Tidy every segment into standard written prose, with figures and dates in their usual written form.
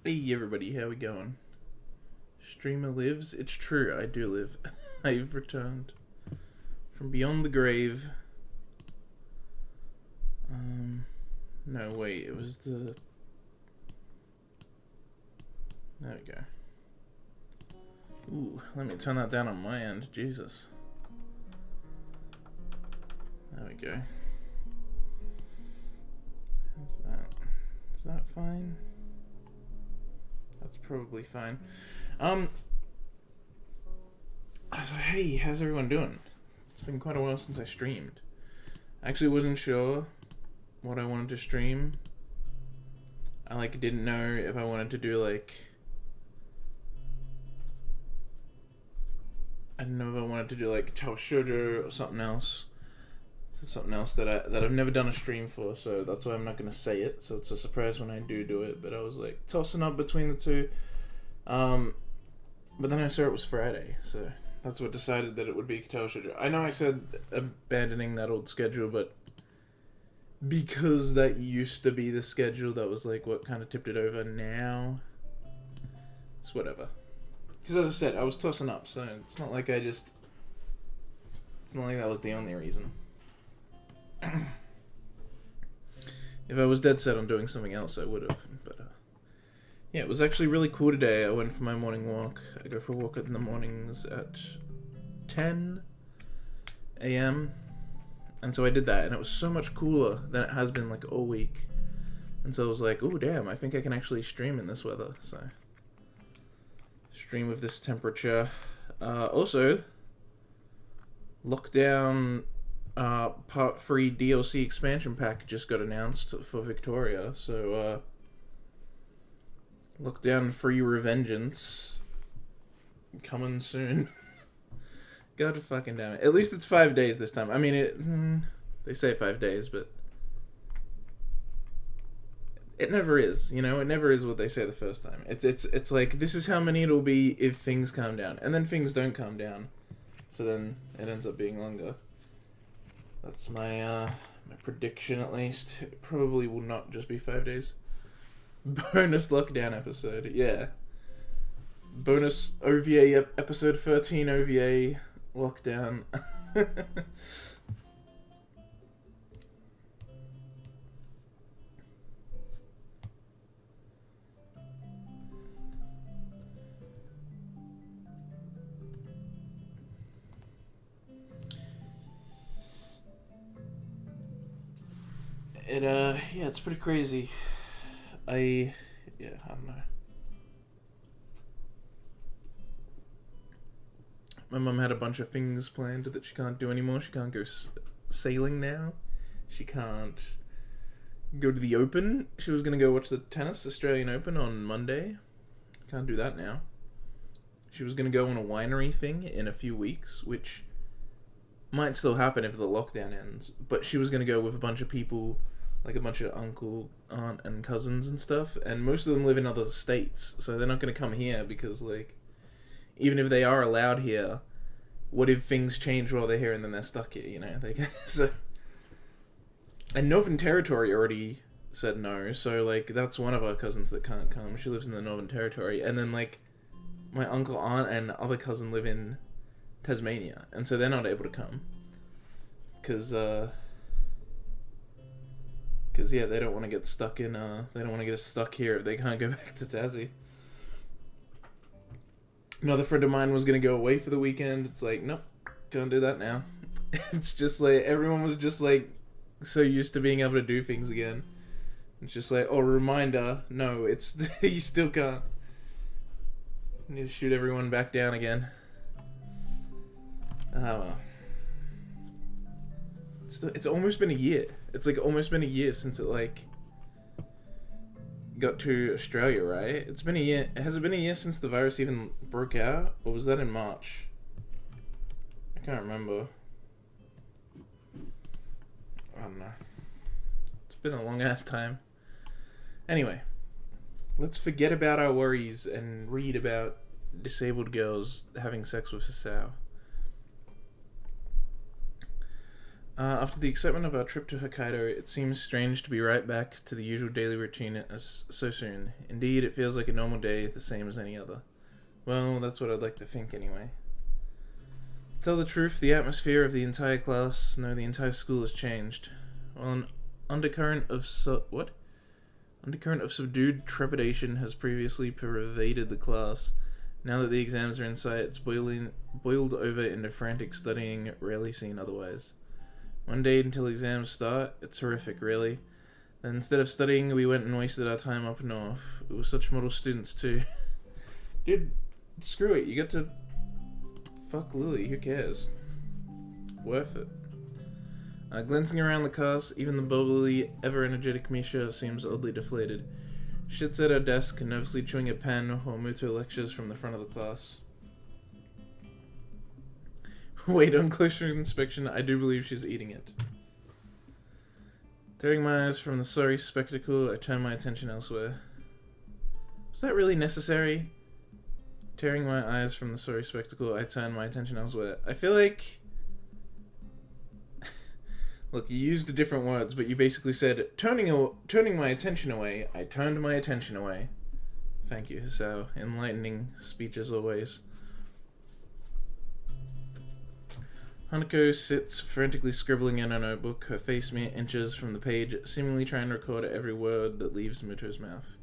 Hey everybody, how we going? Streamer lives? It's true, I do live. I've returned from beyond the grave. No wait, it was the... There we go. Ooh, let me turn that down on my end, Jesus. There we go. How's that? Is that fine? That's probably fine. So hey, how's everyone doing? It's been quite a while since I streamed. I actually wasn't sure what I wanted to stream. I didn't know if I wanted to do I didn't know if I wanted to do Katawa Shoujo or something else. Something else that I've never done a stream for, so that's why I'm not gonna say it. So it's a surprise when I do it. But I was tossing up between the two. But then I saw it was Friday, so that's what decided that it would be Katawa Shoujo. I know I said abandoning that old schedule, but because that used to be the schedule, that was what kind of tipped it over. Now it's whatever. Because as I said, I was tossing up, so it's not like it's not like that was the only reason. If I was dead set on doing something else, I would have. But yeah, it was actually really cool today. I went for my morning walk. I go for a walk in the mornings at 10 a.m. And so I did that, and it was so much cooler than it has been all week. And so I was like, "Oh damn! I think I can actually stream in this weather." So stream with this temperature. Also, lockdown. Part 3 DLC expansion pack just got announced for Victoria, so Lockdown Free Revengeance coming soon. God fucking damn it. At least it's 5 days this time. I mean, they say 5 days, but it never is, it never is what they say the first time. It's like, this is how many it'll be if things calm down, and then things don't calm down, so then it ends up being longer. That's my prediction, at least. It probably will not just be 5 days. Bonus lockdown episode, yeah. Bonus OVA episode 13 OVA lockdown. Yeah, it's pretty crazy. I don't know. My mum had a bunch of things planned that she can't do anymore. She can't go sailing now. She can't go to the Open. She was going to go watch the tennis Australian Open on Monday. Can't do that now. She was going to go on a winery thing in a few weeks, which might still happen if the lockdown ends. But she was going to go with a bunch of people, a bunch of uncle, aunt, and cousins and stuff. And most of them live in other states, so they're not going to come here because, even if they are allowed here, what if things change while they're here and then they're stuck here, so... And Northern Territory already said no, so, that's one of our cousins that can't come. She lives in the Northern Territory. And then, my uncle, aunt, and other cousin live in Tasmania, and so they're not able to come. Because yeah, they don't want to get stuck in, they don't want to get stuck here if they can't go back to Tassie. Another friend of mine was going to go away for the weekend. It's nope, can't do that now. It's just everyone was just so used to being able to do things again. It's just oh, reminder, no, it's, you still can't. You need to shoot everyone back down again. Well. It's almost been a year. It's almost been a year since it got to Australia, right? It's been a year. Has it been a year since the virus even broke out? Or was that in March? I can't remember. I don't know. It's been a long ass time. Anyway, let's forget about our worries and read about disabled girls having sex with a sow. After the excitement of our trip to Hokkaido, it seems strange to be right back to the usual daily routine as so soon. Indeed, it feels like a normal day, the same as any other. Well, that's what I'd like to think anyway. To tell the truth, the atmosphere of the entire class, no, the entire school has changed. While an undercurrent of Undercurrent of subdued trepidation has previously pervaded the class. Now that the exams are in sight, it's boiled over into frantic studying, rarely seen otherwise. One day until exams start, it's horrific, really. Then instead of studying, we went and wasted our time up north. It was such model students, too. Dude, screw it, you get to fuck Lilly, who cares? Worth it. Glancing around the class, even the bubbly, ever-energetic Misha seems oddly deflated. She sits at her desk, nervously chewing a pen while Muto lectures from the front of the class. Wait, on closer inspection, I do believe she's eating it. Tearing my eyes from the sorry spectacle, I turn my attention elsewhere. Was that really necessary? Tearing my eyes from the sorry spectacle, I turn my attention elsewhere. I feel like... Look, you used different words, but you basically said, turning my attention away, I turned my attention away. Thank you, so enlightening speech as always. Hanako sits frantically scribbling in a notebook, her face mere inches from the page, seemingly trying to record every word that leaves Muto's mouth.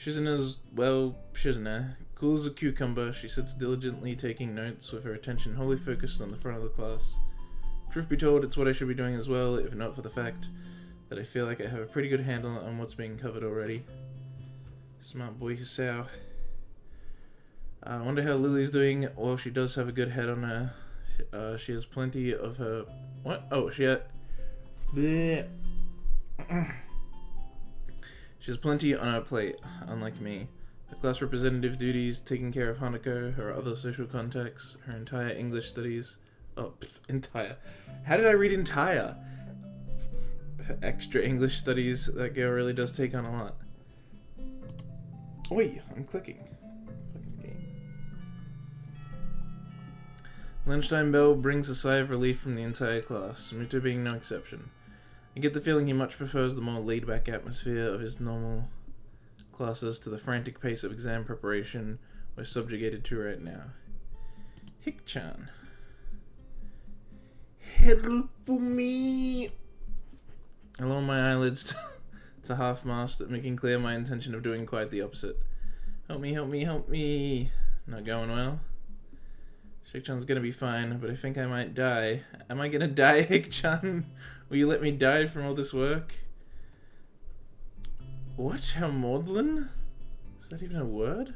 Shizuna's, well, Shizuna, cool as a cucumber, she sits diligently taking notes with her attention wholly focused on the front of the class. Truth be told, it's what I should be doing as well, if not for the fact that I feel like I have a pretty good handle on what's being covered already. Smart boy Hisao. I wonder how Lily's doing. Well, she does have a good head on her. She has plenty of her... What? Oh, she has plenty on her plate, unlike me. Her class representative duties, taking care of Hanako, her other social contacts, her entire English studies... Oh, entire. How did I read entire? Her extra English studies, that girl really does take on a lot. Wait, I'm clicking. Fucking game. Lunchtime bell brings a sigh of relief from the entire class, Muto being no exception. I get the feeling he much prefers the more laid-back atmosphere of his normal classes to the frantic pace of exam preparation we're subjugated to right now. Hick-chan. Help me! I lower my eyelids to half-mast, making clear my intention of doing quite the opposite. Help me, help me, help me! Not going well. Hick-chan's gonna be fine, but I think I might die. Am I gonna die, Hick-chan? Will you let me die from all this work? What? How maudlin? Is that even a word?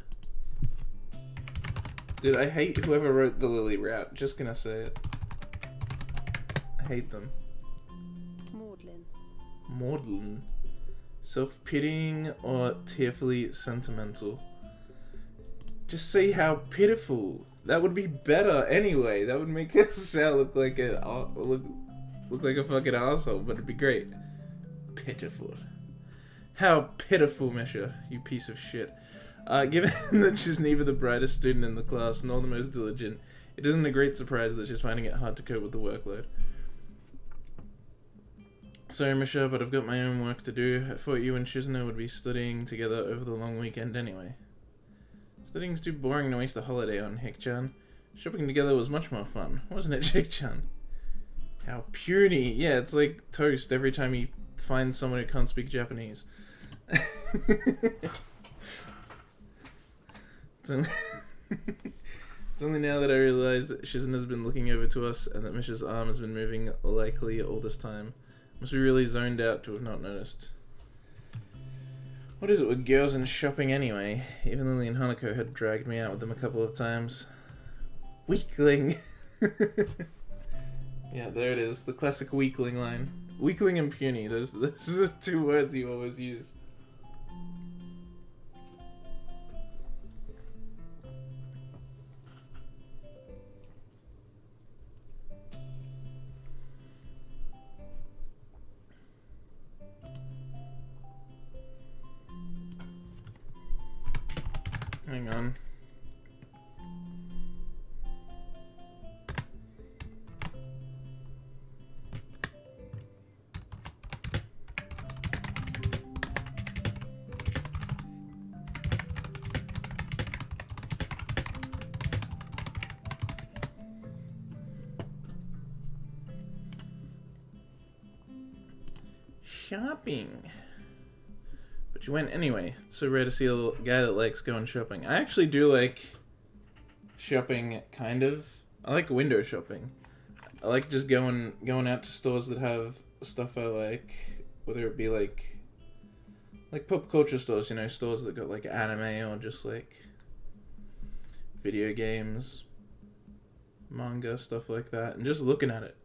Dude, I hate whoever wrote the Lilly route. Just gonna say it. I hate them. Maudlin. Maudlin. Self-pitying or tearfully sentimental? Just say how pitiful. That would be better anyway. That would make Sal look like look like a fucking asshole, but it'd be great. Pitiful. How pitiful, Misha, you piece of shit. Given that she's neither the brightest student in the class nor the most diligent, it isn't a great surprise that she's finding it hard to cope with the workload. Sorry, Misha, but I've got my own work to do. I thought you and Shizuna would be studying together over the long weekend anyway. Studying's too boring to waste a holiday on, Hick-chan. Shopping together was much more fun, wasn't it, Hick-chan? How puny. Yeah, it's like toast every time he finds someone who can't speak Japanese. It's only now that I realize that Shizuna's been looking over to us and that Misha's arm has been moving likely all this time. Must be really zoned out to have not noticed. What is it with girls and shopping anyway? Even Lilly and Hanako had dragged me out with them a couple of times. Weakling! Yeah, there it is. The classic weakling line. Weakling and puny. Those are the two words you always use. Hang on. shopping. But you went anyway. It's so rare to see a guy that likes going shopping. I actually do like shopping, kind of. I like window shopping. I like just going out to stores that have stuff I like, whether it be like pop culture stores, you know, stores that got like anime or just like video games, manga, stuff like that, and just looking at it.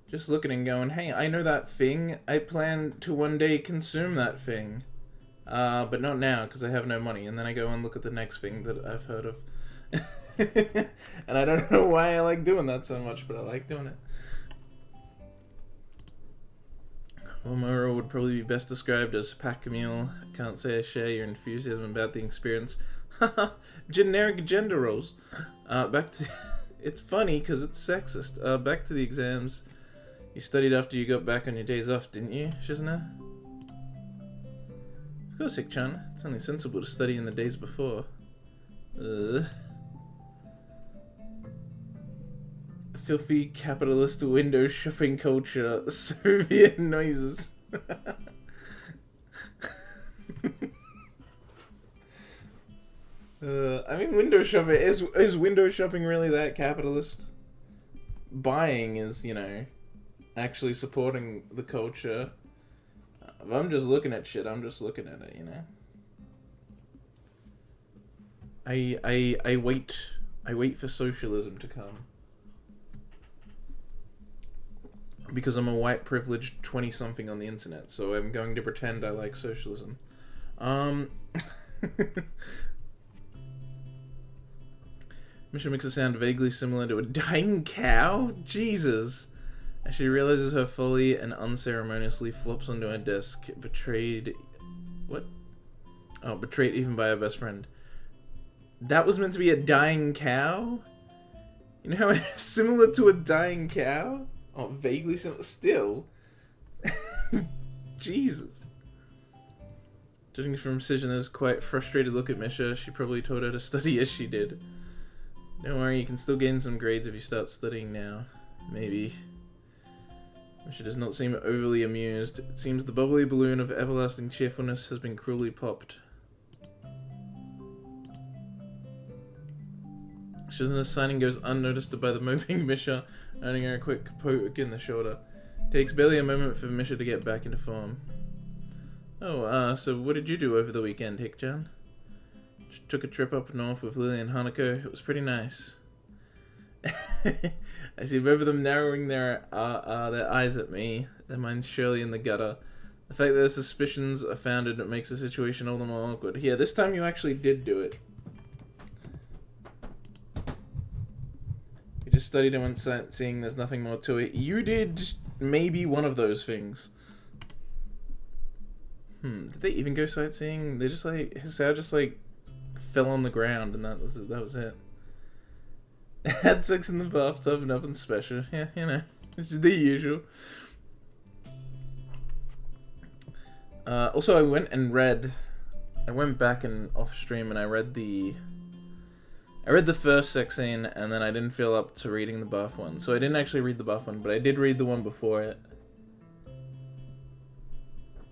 Just looking and going, hey, I know that thing. I plan to one day consume that thing. But not now, because I have no money. And then I go and look at the next thing that I've heard of. And I don't know why I like doing that so much, but I like doing it. Omoro would probably be best described as pack a mule. Can't say I share your enthusiasm about the experience. Haha, generic gender roles. Back to... It's funny, because it's sexist. Back to the exams. You studied after you got back on your days off, didn't you, Shizuna? Of course, Ik-chan. It's only sensible to study in the days before. Filthy capitalist window shopping culture. Soviet noises. I mean, window shopping is window shopping really that capitalist? Buying is, you know, actually supporting the culture. If I'm just looking at shit, I'm just looking at it, you know. I wait for socialism to come. Because I'm a white privileged 20-something on the internet, so I'm going to pretend I like socialism. Mission makes it sound vaguely similar to a dying cow? Jesus. As she realizes her folly and unceremoniously flops onto her desk, betrayed... What? Oh, betrayed even by her best friend. That was meant to be a dying cow? You know how it's similar to a dying cow? Oh, vaguely similar. Still. Jesus. Judging from Suzuna's quite frustrated look at Misha, she probably told her to study as she did. Don't worry, you can still gain some grades if you start studying now. Maybe. Misha does not seem overly amused. It seems the bubbly balloon of everlasting cheerfulness has been cruelly popped. Shizuna's signing goes unnoticed by the moping Misha, earning her a quick poke in the shoulder. Takes barely a moment for Misha to get back into form. Oh, so what did you do over the weekend, Ik-chan? Took a trip up north with Lilly and Hanako. It was pretty nice. I see both of them narrowing their eyes at me, their minds surely in the gutter. The fact that their suspicions are founded makes the situation all the more awkward. Yeah, this time you actually did do it. You just studied and went sightseeing, there's nothing more to it. You did maybe one of those things. Did they even go sightseeing? They just like, Hisao just like fell on the ground and that was it. Had sex in the bathtub, nothing special. Yeah, you know, this is the usual. Also, I went back and off stream and I read the first sex scene and then I didn't feel up to reading the bath one. So I didn't actually read the bath one, but I did read the one before it.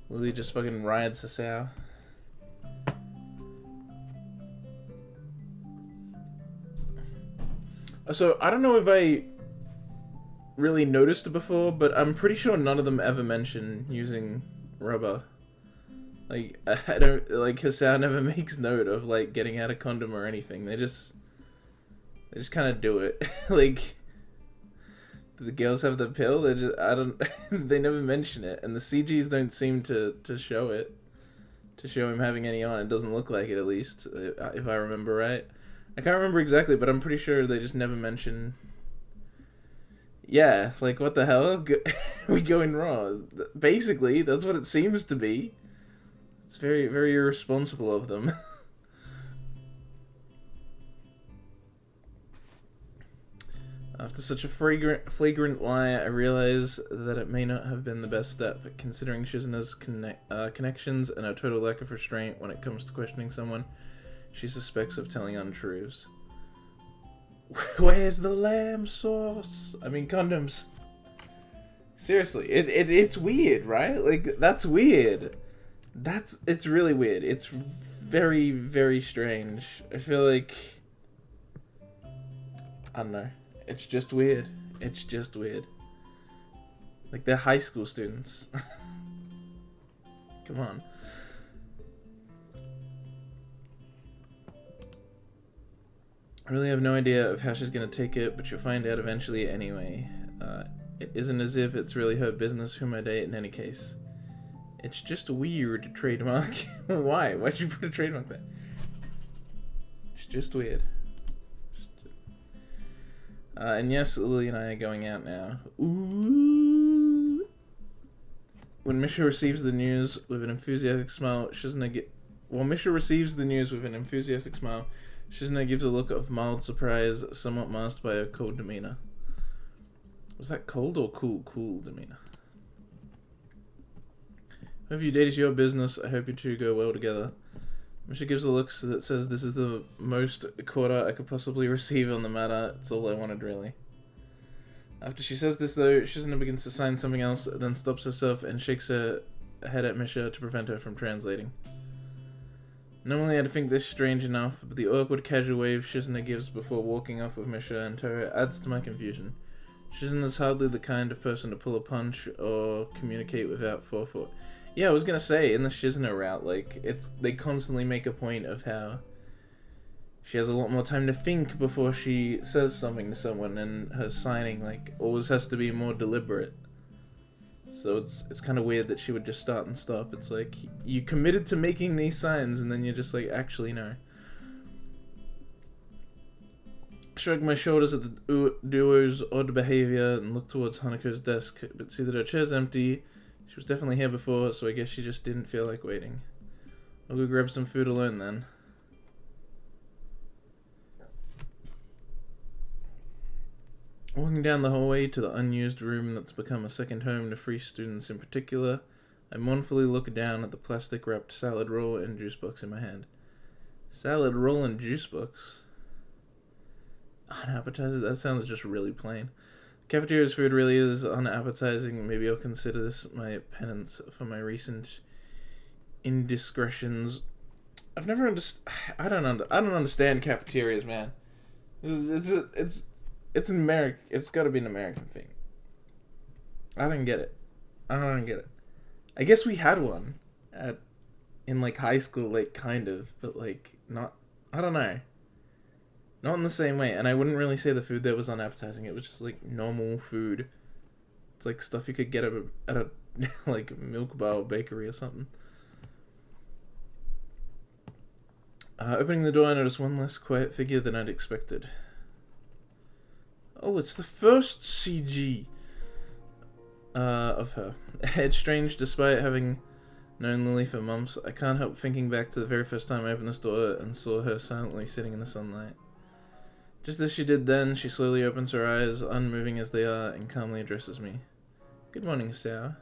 Lily just fucking rides Hisao. So, I don't know if I really noticed it before, but I'm pretty sure none of them ever mention using rubber. Like, I don't, like, Hisao never makes note of, like, getting out a condom or anything. They just kind of do it. Like, do the girls have the pill? They just, I don't, they never mention it. And the CGs don't seem to show it. To show him having any on. It doesn't look like it, at least, if I remember right. I can't remember exactly, but I'm pretty sure they just never mention... Yeah, like, what the hell? We going raw. Basically, that's what it seems to be. It's very, very irresponsible of them. After such a flagrant lie, I realize that it may not have been the best step, considering Shizuna's connections and her total lack of restraint when it comes to questioning someone she suspects of telling untruths. Where's the lamb sauce? I mean, condoms. Seriously, it's weird, right? Like, that's weird. It's really weird. It's very, very strange. I feel like, I don't know. It's just weird. It's just weird. Like, they're high school students. Come on. I really have no idea of how she's gonna take it, but you'll find out eventually anyway. It isn't as if it's really her business whom I date in any case. It's just a weird trademark. Why? Why'd you put a trademark there? It's just weird. And yes, Lily and I are going out now. Ooh. When Misha receives the news with an enthusiastic smile, Misha receives the news with an enthusiastic smile, Shizuna gives a look of mild surprise, somewhat masked by her cold demeanor. Was that cold or cool? Cool demeanor. Whoever you date is your business. I hope you two go well together. Misha gives a look that says this is the most quarter I could possibly receive on the matter. It's all I wanted, really. After she says this, though, Shizuna begins to sign something else, then stops herself and shakes her head at Misha to prevent her from translating. Normally I'd think this strange enough, but the awkward casual wave Shizuna gives before walking off with Misha and Toro adds to my confusion. Shizuna's hardly the kind of person to pull a punch or communicate without forethought. Yeah, I was gonna say, in the Shizuna route, like, they constantly make a point of how she has a lot more time to think before she says something to someone, and her signing, like, always has to be more deliberate. So it's kind of weird that she would just start and stop. It's like, you committed to making these signs, and then you're just like, actually, no. Shrug my shoulders at the duo's odd behavior and look towards Hanako's desk, but see that her chair's empty. She was definitely here before, so I guess she just didn't feel like waiting. I'll go grab some food alone then. Walking down the hallway to the unused room that's become a second home to free students in particular, I mournfully look down at the plastic-wrapped salad roll and juice box in my hand. Salad roll and juice box? Unappetizing? That sounds just really plain. Cafeteria's food really is unappetizing. Maybe I'll consider this my penance for my recent indiscretions. I don't understand cafeterias, man. It's an American. It's got to be an American thing. I don't get it. I guess we had one in like high school, like kind of, but like not. I don't know. Not in the same way, and I wouldn't really say the food there was unappetizing. It was just like normal food. It's like stuff you could get at a like milk bar or bakery or something. Opening the door, I noticed one less quiet figure than I'd expected. Oh, it's the first CG of her. It's strange, despite having known Lily for months, I can't help thinking back to the very first time I opened this door and saw her silently sitting in the sunlight. Just as she did then, she slowly opens her eyes, unmoving as they are, and calmly addresses me. Good morning, Sao.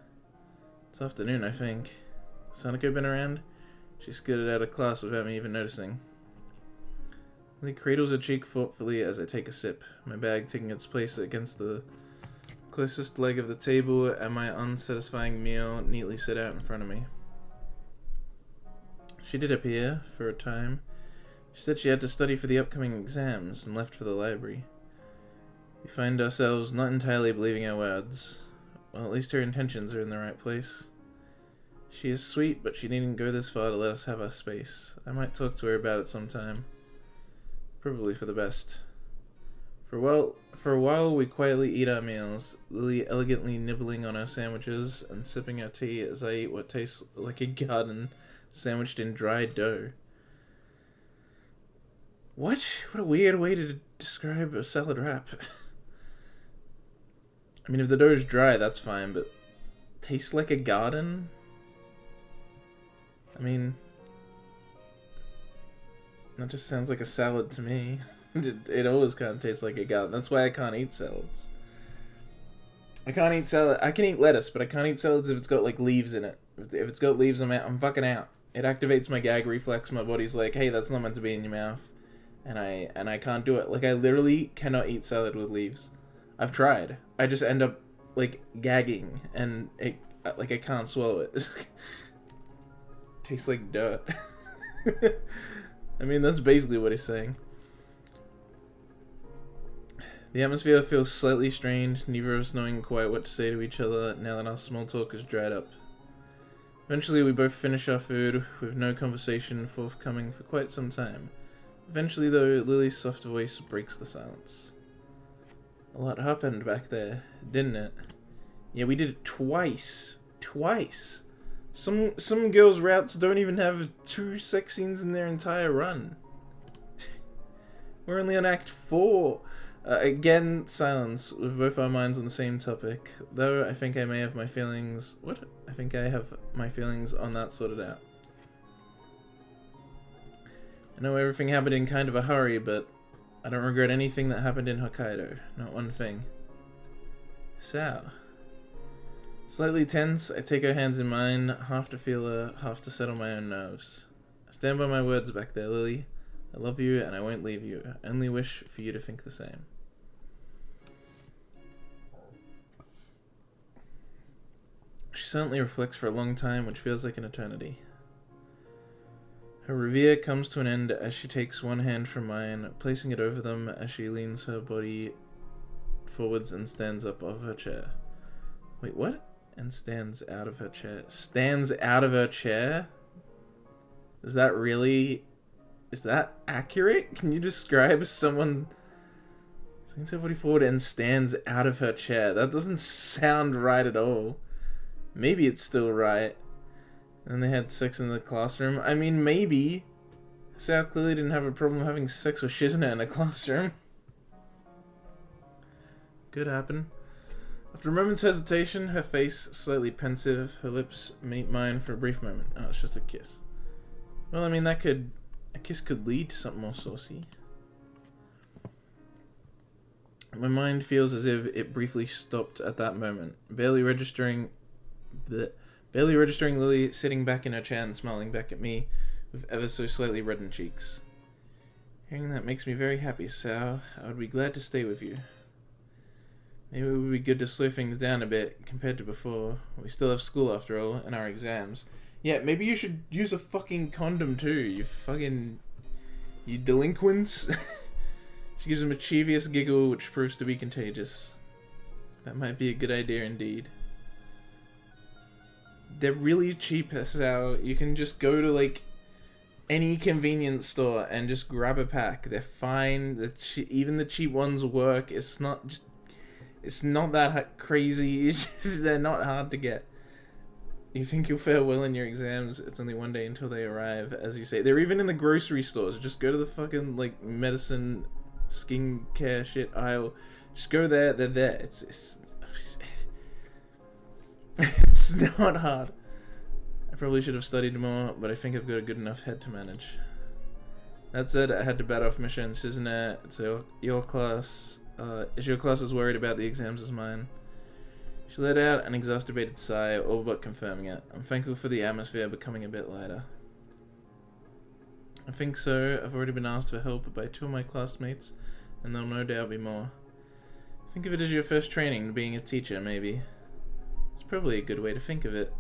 It's afternoon, I think. Has Sanako been around? She skirted out of class without me even noticing. Lily cradles her cheek thoughtfully as I take a sip, my bag taking its place against the closest leg of the table and my unsatisfying meal neatly set out in front of me. She did appear, for a time. She said she had to study for the upcoming exams and left for the library. We find ourselves not entirely believing our words. Well, at least her intentions are in the right place. She is sweet, but she needn't go this far to let us have our space. I might talk to her about it sometime. Probably for the best. For a while we quietly eat our meals, Lily elegantly nibbling on our sandwiches and sipping our tea as I eat what tastes like a garden sandwiched in dry dough. What? What a weird way to describe a salad wrap. I mean, if the dough's dry, that's fine, but tastes like a garden? I mean, that just sounds like a salad to me. It always kind of tastes like a garden. That's why I can't eat salads. I can't eat salad. I can eat lettuce, but I can't eat salads if it's got like leaves in it. If it's got leaves, I'm fucking out. It activates my gag reflex. My body's like, hey, that's not meant to be in your mouth. And I can't do it. Like, I literally cannot eat salad with leaves. I've tried. I just end up like gagging, and it like I can't swallow it. Tastes like dirt. I mean, that's basically what he's saying. The atmosphere feels slightly strained, neither of us knowing quite what to say to each other now that our small talk has dried up. Eventually, we both finish our food, with no conversation forthcoming for quite some time. Eventually, though, Lily's soft voice breaks the silence. A lot happened back there, didn't it? Yeah, we did it twice. Twice. Some girls' routes don't even have 2 sex scenes in their entire run. We're only on Act 4. Again, silence, with both our minds on the same topic. Though I think I may have my feelings... What? I think I have my feelings on that sorted out. I know everything happened in kind of a hurry, but I don't regret anything that happened in Hokkaido. Not one thing. So... Slightly tense, I take her hands in mine, half to feel her, half to settle my own nerves. I stand by my words back there, Lily. I love you, and I won't leave you. I only wish for you to think the same. She silently reflects for a long time, which feels like an eternity. Her reverie comes to an end as she takes one hand from mine, placing it over them as she leans her body forwards and stands up of her chair. Wait, what? And stands out of her chair. Stands out of her chair? Is that really... Is that accurate? Can you describe someone... leans her body forward and stands out of her chair? That doesn't sound right at all. Maybe it's still right. And they had sex in the classroom. I mean, maybe. Sal clearly didn't have a problem having sex with Shizuna in a classroom. Could happen. After a moment's hesitation, her face slightly pensive, her lips meet mine for a brief moment. Oh, it's just a kiss. Well, I mean, a kiss could lead to something more saucy. My mind feels as if it briefly stopped at that moment, barely registering Lily sitting back in her chair and smiling back at me with ever so slightly reddened cheeks. Hearing that makes me very happy, Sal. I would be glad to stay with you. Maybe it would be good to slow things down a bit compared to before. We still have school after all, and our exams. Yeah, maybe you should use a fucking condom too, you delinquents. She gives a mischievous giggle which proves to be contagious. That might be a good idea indeed. They're really cheap, so you can just go to like any convenience store and just grab a pack. They're fine. Even the cheap ones work. It's not that crazy. They're not hard to get. You think you'll fare well in your exams? It's only one day until they arrive, as you say. They're even in the grocery stores. Just go to the fucking like medicine, skincare shit aisle. Just go there. They're there. It's it's not hard. I probably should have studied more, but I think I've got a good enough head to manage. That said, I had to bat off Misha and Susanna. It's your class. Is your class as worried about the exams as mine? She let out an exasperated sigh, all but confirming it. I'm thankful for the atmosphere becoming a bit lighter. I think so. I've already been asked for help by 2 of my classmates, and there'll no doubt be more. Think of it as your first training to being a teacher, maybe. It's probably a good way to think of it.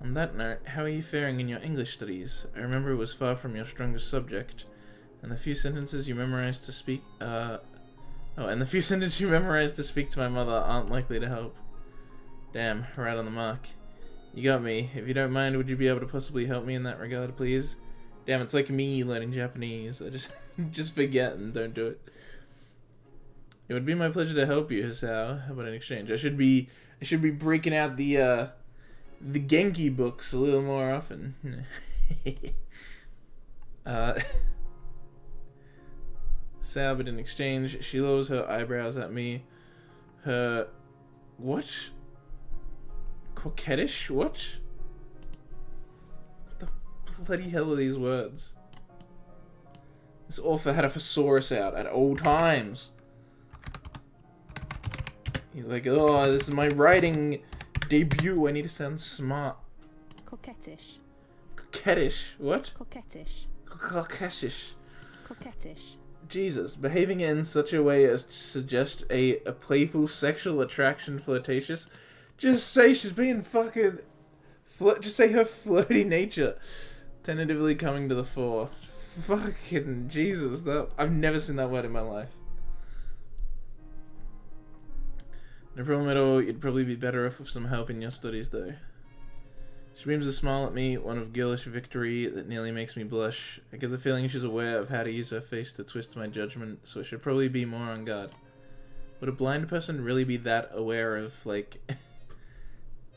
On that note, how are you faring in your English studies? I remember it was far from your strongest subject, and the few sentences you memorized to speak, to my mother aren't likely to help. Damn, right on the mark. You got me. If you don't mind, would you be able to possibly help me in that regard, please? Damn, it's like me learning Japanese. I just forget and don't do it. It would be my pleasure to help you, Hisao. How about an exchange? I should be breaking out the Genki books a little more often. Sao, but in exchange, she lowers her eyebrows at me. Her... What? Coquettish? What? What the bloody hell are these words? This author had a thesaurus out at all times. He's like, oh, this is my writing debut. I need to sound smart. Coquettish. Coquettish? What? Coquettish. Coquettish. Coquettish. Jesus, behaving in such a way as to suggest a playful sexual attraction flirtatious. Just say she's being fucking... just say her flirty nature. Tentatively coming to the fore. Fucking Jesus, that I've never seen that word in my life. No problem at all, you'd probably be better off with some help in your studies though. She beams a smile at me, one of girlish victory that nearly makes me blush. I get the feeling she's aware of how to use her face to twist my judgment, so I should probably be more on guard. Would a blind person really be that aware of, like,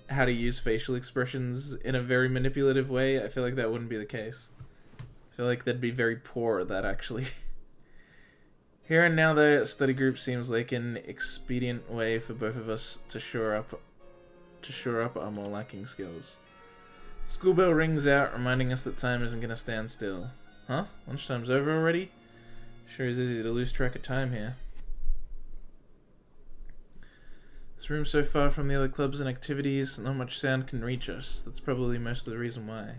how to use facial expressions in a very manipulative way? I feel like that wouldn't be the case. I feel like they'd be very poor at that, actually. Here and now, the study group seems like an expedient way for both of us to shore up our more lacking skills. School bell rings out, reminding us that time isn't going to stand still. Huh? Lunchtime's over already? Sure is easy to lose track of time here. This room's so far from the other clubs and activities, not much sound can reach us. That's probably most of the reason why.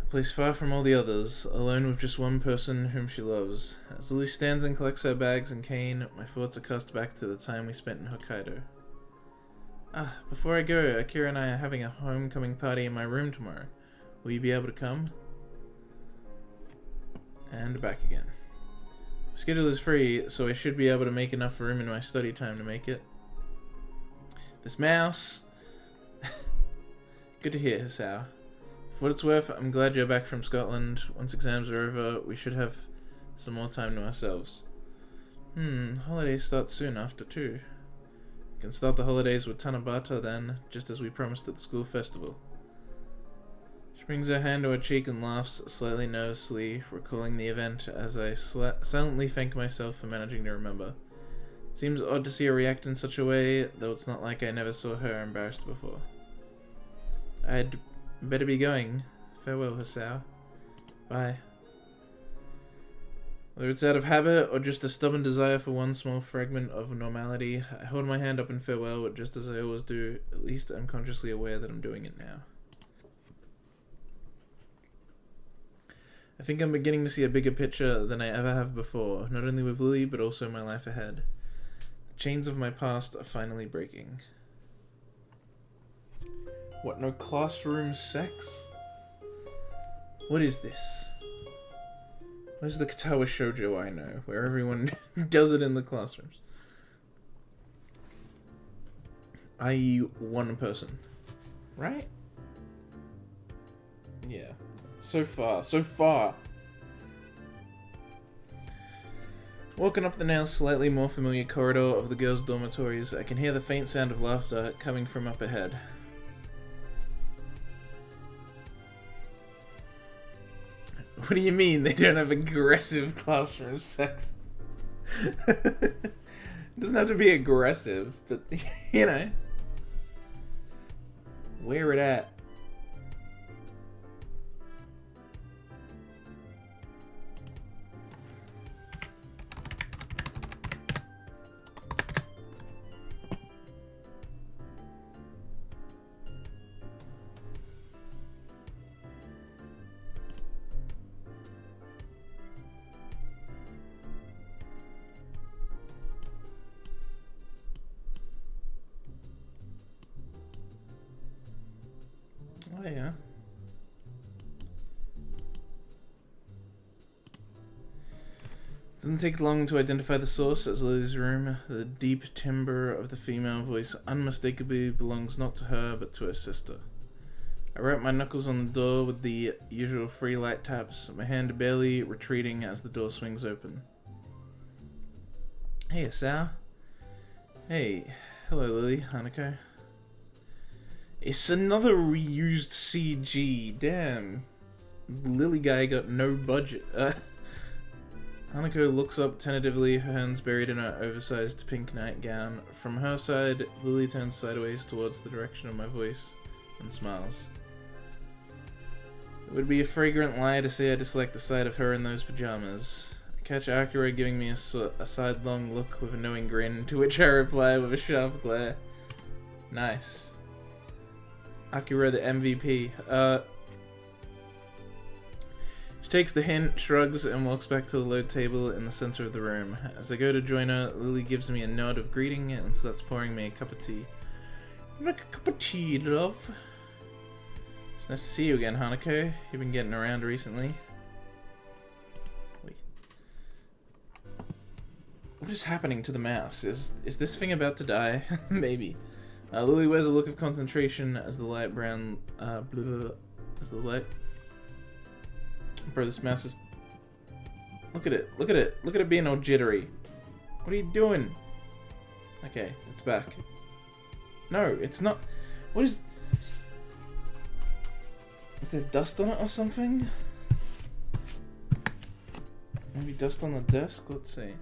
A place far from all the others, alone with just one person whom she loves. As Lilly stands and collects her bags and cane, my thoughts are cast back to the time we spent in Hokkaido. Before I go, Akira and I are having a homecoming party in my room tomorrow. Will you be able to come? And back again. Schedule is free, so I should be able to make enough room in my study time to make it. This mouse! Good to hear, Hisao. For what it's worth, I'm glad you're back from Scotland. Once exams are over, we should have some more time to ourselves. Holidays start soon after too. We can start the holidays with Tanabata then, just as we promised at the school festival. She brings her hand to her cheek and laughs, slightly nervously, recalling the event as I silently thank myself for managing to remember. It seems odd to see her react in such a way, though it's not like I never saw her embarrassed before. I'd better be going. Farewell, Hisao. Bye. Whether it's out of habit or just a stubborn desire for one small fragment of normality, I hold my hand up in farewell, just as I always do. At least I'm consciously aware that I'm doing it now. I think I'm beginning to see a bigger picture than I ever have before, not only with Lilly, but also my life ahead. The chains of my past are finally breaking. What, no classroom sex? What is this? Where's the Katawa Shoujo I know, where everyone does it in the classrooms? I.e. one person. Right? Yeah. So far. Walking up the now slightly more familiar corridor of the girls' dormitories, I can hear the faint sound of laughter coming from up ahead. What do you mean they don't have aggressive classroom sex? It doesn't have to be aggressive, but, you know. Where it at? Oh yeah. Doesn't take long to identify the source as Lilly's room. The deep timbre of the female voice unmistakably belongs not to her, but to her sister. I rap my knuckles on the door with the usual free light taps, my hand barely retreating as the door swings open. Hey, Hisao. Hey. Hello, Lilly, Hanako. It's another reused CG. Damn. Lilly guy got no budget. Hanako looks up tentatively, her hands buried in her oversized pink nightgown. From her side, Lilly turns sideways towards the direction of my voice and smiles. It would be a fragrant lie to say I dislike the sight of her in those pajamas. I catch Akira giving me a sidelong look with a knowing grin, to which I reply with a sharp glare. Nice. Akira the MVP. She takes the hint, shrugs, and walks back to the low table in the center of the room. As I go to join her, Lily gives me a nod of greeting and starts pouring me a cup of tea. Like a cup of tea, love. It's nice to see you again, Hanako. You've been getting around recently. Wait. What is happening to the mouse? Is this thing about to die? Maybe. Lily wears a look of concentration as the light brown, as the light... Bro, this mouse is... Look at it, look at it, look at it being all jittery. What are you doing? Okay, it's back. No, it's not... What is... Is there dust on it or something? Maybe dust on the desk? Let's see.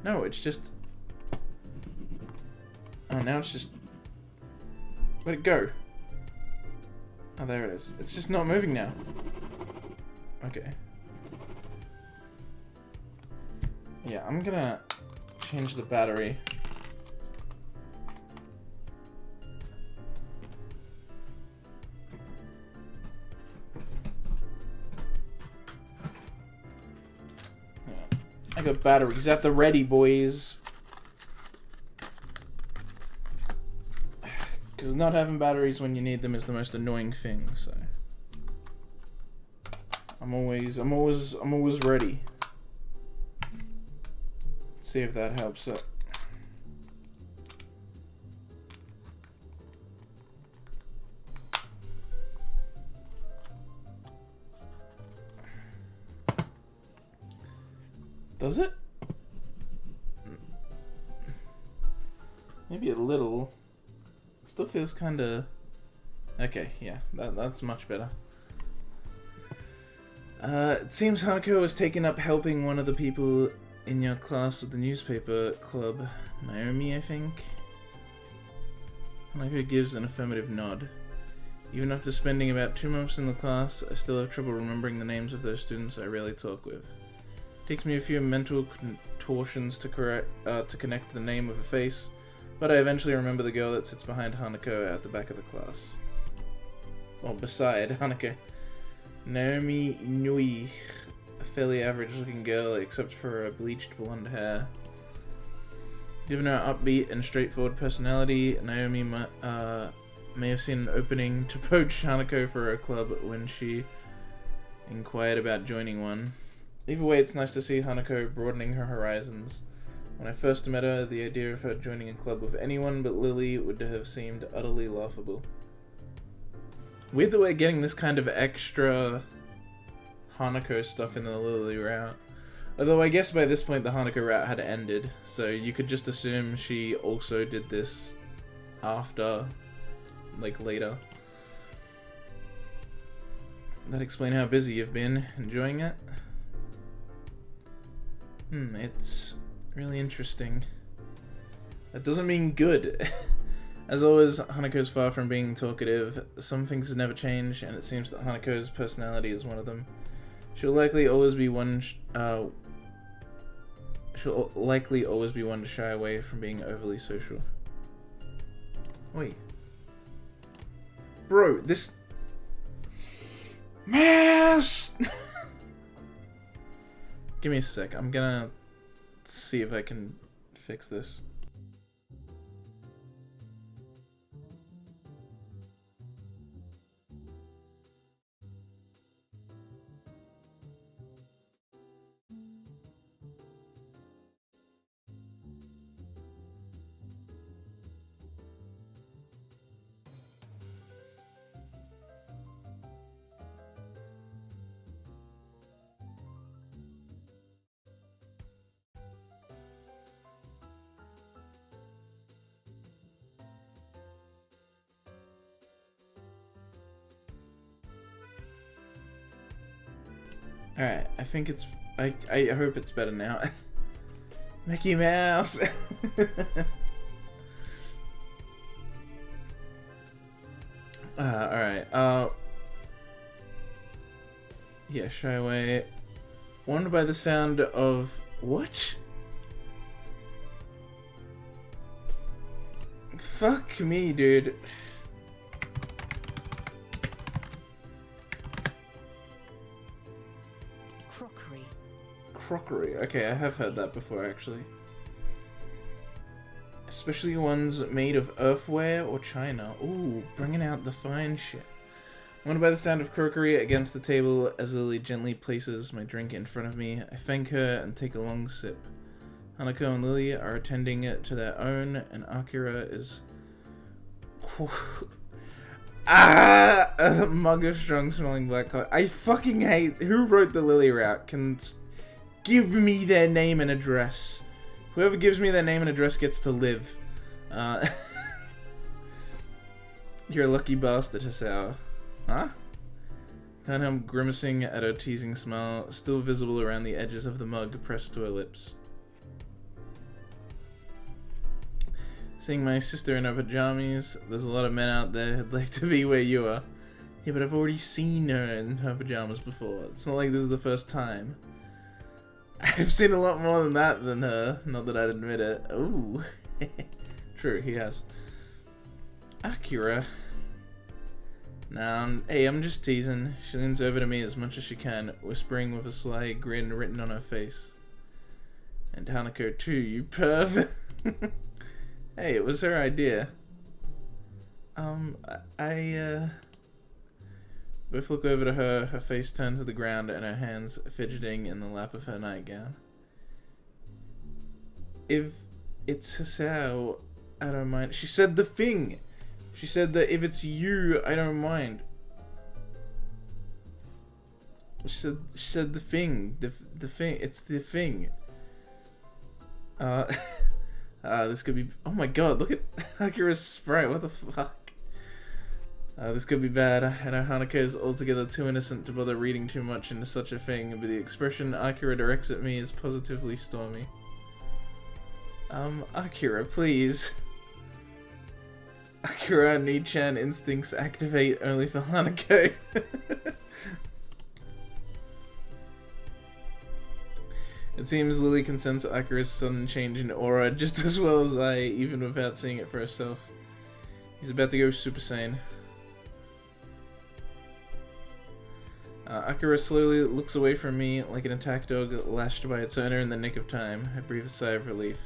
No, it's just... Oh, now it's just... Let it go. Oh, there it is. It's just not moving now. Okay. Yeah, I'm gonna change the battery. Yeah. I got batteries at the ready, boys. Because not having batteries when you need them is the most annoying thing, so... I'm always ready. Let's see if that helps it. Does it? Maybe a little. It still feels kinda... Okay, yeah, that's much better. It seems Hanako has taken up helping one of the people in your class with the newspaper club. Naomi, I think? Hanako gives an affirmative nod. Even after spending about 2 months in the class, I still have trouble remembering the names of those students I rarely talk with. It takes me a few mental contortions to connect the name with a face, but I eventually remember the girl that sits behind Hanako at the back of the class. Or beside Hanako. Naomi Inui, a fairly average-looking girl except for her bleached blonde hair. Given her upbeat and straightforward personality, Naomi may have seen an opening to poach Hanako for her club when she inquired about joining one. Either way, it's nice to see Hanako broadening her horizons. When I first met her, the idea of her joining a club with anyone but Lily would have seemed utterly laughable. Weird that we're getting this kind of extra Hanako stuff in the Lily route. Although I guess by this point the Hanako route had ended, so you could just assume she also did this after, like later. That explain how busy you've been. Enjoying it? It's really interesting. That doesn't mean good. As always, Hanako's far from being talkative. Some things never change, and it seems that Hanako's personality is one of them. She'll likely always be one to shy away from being overly social. Wait. Bro, this... Mouse! Give me a sec. I'm gonna see if I can fix this. Alright, I think it's... I hope it's better now. Mickey Mouse! Alright, yeah, shy away. Warned by the sound of... What? Fuck me, dude. crockery. Crockery. Okay, I have heard that before, actually. Especially ones made of earthware or china. Ooh, bringing out the fine shit. Wondered by the sound of crockery against the table as Lilly gently places my drink in front of me. I thank her and take a long sip. Hanako and Lilly are attending to their own, and Akira is... a mug of strong-smelling black coffee. I fucking hate... Who wrote the Lilly route? Give me their name and address. Whoever gives me their name and address gets to live. You're a lucky bastard, Hisao. Huh? Can't help grimacing at her teasing smile, still visible around the edges of the mug pressed to her lips. Seeing my sister in her pajamas, there's a lot of men out there who'd like to be where you are. Yeah, but I've already seen her in her pajamas before. It's not like this is the first time. I've seen a lot more than that than her, not that I'd admit it. Ooh. True, he has. Akira. Nah, hey, I'm just teasing. She leans over to me as much as she can, whispering with a sly grin written on her face. And Hanako too, you perv. Hey, it was her idea. Both look over to her, her face turned to the ground and her hands fidgeting in the lap of her nightgown. If it's Hisao, I don't mind. She said the thing! She said that if it's you, I don't mind. She said the thing. The thing. It's the thing. This could be... Oh my god, look at Akira's sprite. What the fuck? This could be bad. I know Hanako is altogether too innocent to bother reading too much into such a thing, but the expression Akira directs at me is positively stormy. Akira, please. Akira Nichan instincts activate only for Hanako. It seems Lilly can sense Akira's sudden change in aura just as well as I, even without seeing it for herself. He's about to go Super Saiyan. Akira slowly looks away from me like an attack dog lashed by its owner in the nick of time. I breathe a sigh of relief.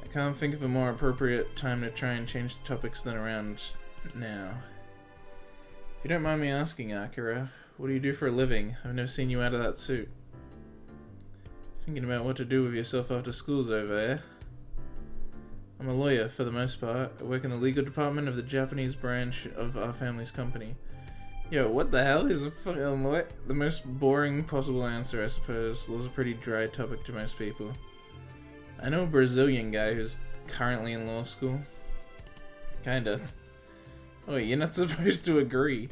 I can't think of a more appropriate time to try and change the topics than around now. If you don't mind me asking, Akira, what do you do for a living? I've never seen you out of that suit. Thinking about what to do with yourself after school's over, eh? I'm a lawyer, for the most part. I work in the legal department of the Japanese branch of our family's company. Yo, what the hell is a fucking lawyer? The most boring possible answer, I suppose. Law's a pretty dry topic to most people. I know a Brazilian guy who's currently in law school. Kinda. Oh, you're not supposed to agree.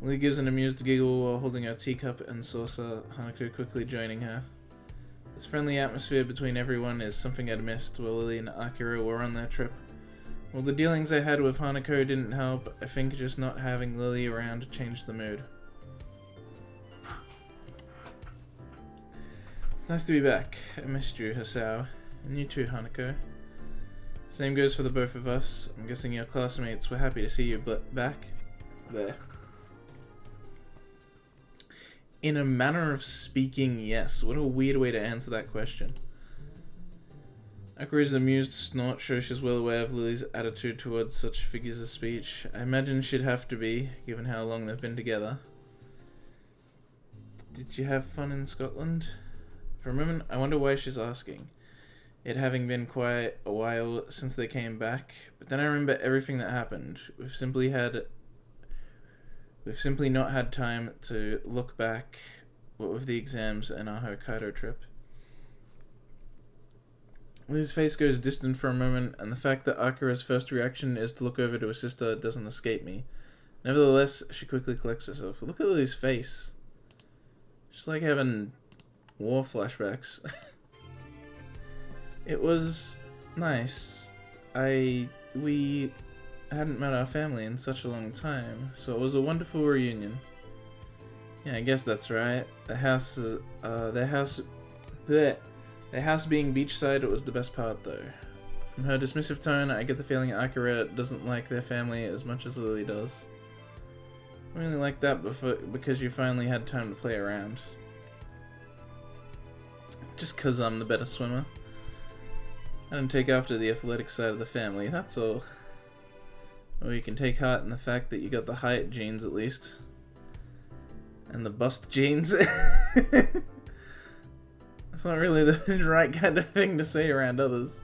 Lily gives an amused giggle while holding her teacup and saucer, Hanako quickly joining her. This friendly atmosphere between everyone is something I'd missed while Lily and Akira were on their trip. While the dealings I had with Hanako didn't help, I think just not having Lily around changed the mood. It's nice to be back. I missed you, Hisao. And you too, Hanako. Same goes for the both of us. I'm guessing your classmates were happy to see you back. There. In a manner of speaking, yes. What a weird way to answer that question. Akira's amused snort shows she's well aware of Lily's attitude towards such figures of speech. I imagine she'd have to be, given how long they've been together. Did you have fun in Scotland? For a moment, I wonder why she's asking. It having been quite a while since they came back, but then I remember everything that happened. We've simply not had time to look back, what with the exams and our Hokkaido trip. Lily's face goes distant for a moment, and the fact that Akira's first reaction is to look over to her sister doesn't escape me. Nevertheless, she quickly collects herself. Look at Lily's face. She's like having war flashbacks. It was nice. We hadn't met our family in such a long time, so it was a wonderful reunion. Yeah, I guess that's right. The house being beachside was the best part, though. From her dismissive tone, I get the feeling Akira doesn't like their family as much as Lily does. I really like that because you finally had time to play around. Just 'cause I'm the better swimmer. I don't take after the athletic side of the family, that's all. Or you can take heart in the fact that you got the height genes at least. And the bust genes. That's not really the right kind of thing to say around others.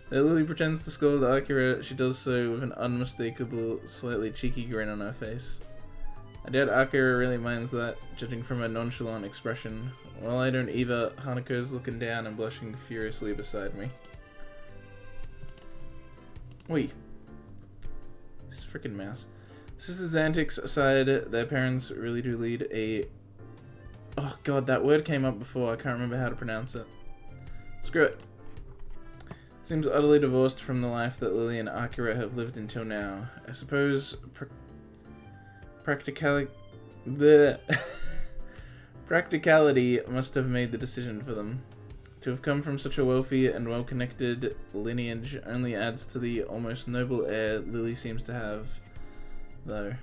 Though Lilly pretends to scold Akira, she does so with an unmistakable, slightly cheeky grin on her face. I doubt Akira really minds that, judging from her nonchalant expression. While I don't either, Hanako's looking down and blushing furiously beside me. Wait. This freaking mouse. Sisters' antics aside, their parents really do lead a... Oh god, that word came up before, I can't remember how to pronounce it. Screw it. It seems utterly divorced from the life that Lilly and Akira have lived until now. I suppose practicality must have made the decision for them. To have come from such a wealthy and well-connected lineage only adds to the almost noble air Lilly seems to have, though.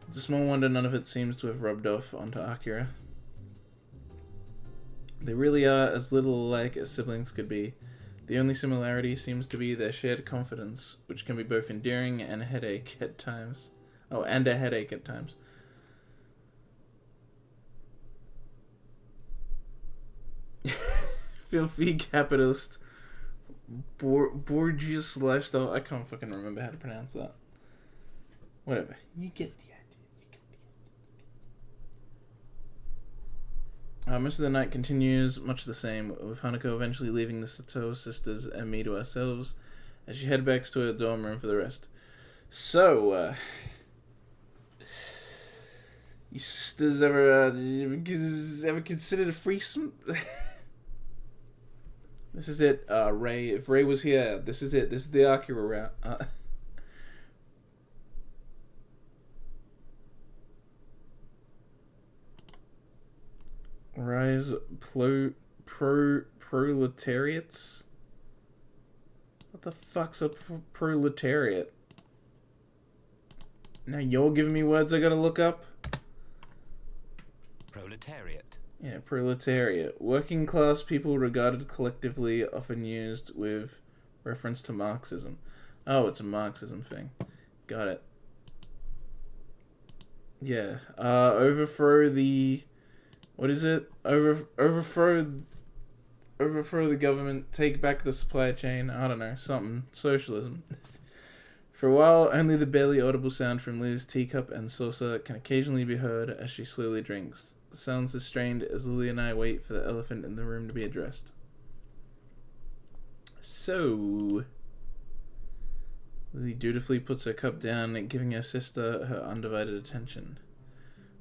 It's a small wonder none of it seems to have rubbed off onto Akira. They really are as little alike as siblings could be. The only similarity seems to be their shared confidence, which can be both endearing and a headache at times. Oh, and a headache at times. Filthy capitalist Borgias lifestyle. I can't fucking remember how to pronounce that. Whatever. You get the idea. Most of the night continues much the same, with Hanako eventually leaving the Sato sisters and me to ourselves as she head back to her dorm room for the rest. So, you sisters ever considered a threesome? This is it, Ray. If Ray was here, this is it. This is the Akira route. Rise proletariats? What the fuck's a proletariat? Now you're giving me words I gotta look up? Proletariat. Yeah, proletariat. Working class people regarded collectively, often used with reference to Marxism. Oh, it's a Marxism thing. Got it. Yeah. Overthrow the... What is it? Overthrow the government, take back the supply chain, I don't know, something. Socialism. For a while, only the barely audible sound from Lilly's teacup and saucer can occasionally be heard as she slowly drinks. The sounds are strained as Lilly and I wait for the elephant in the room to be addressed. So... Lilly dutifully puts her cup down, giving her sister her undivided attention.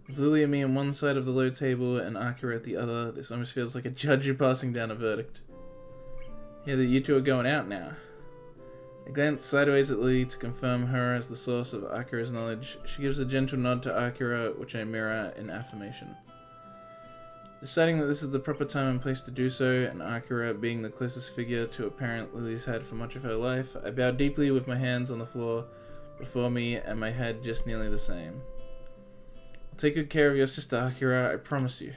With Lilly and me on one side of the low table and Akira at the other, this almost feels like a judge passing down a verdict. Yeah, that you two are going out now. I glance sideways at Lilly to confirm her as the source of Akira's knowledge. She gives a gentle nod to Akira, which I mirror in affirmation. Deciding that this is the proper time and place to do so, and Akira being the closest figure to a parent Lily's had for much of her life, I bow deeply with my hands on the floor before me and my head just nearly the same. I'll take good care of your sister, Akira, I promise you.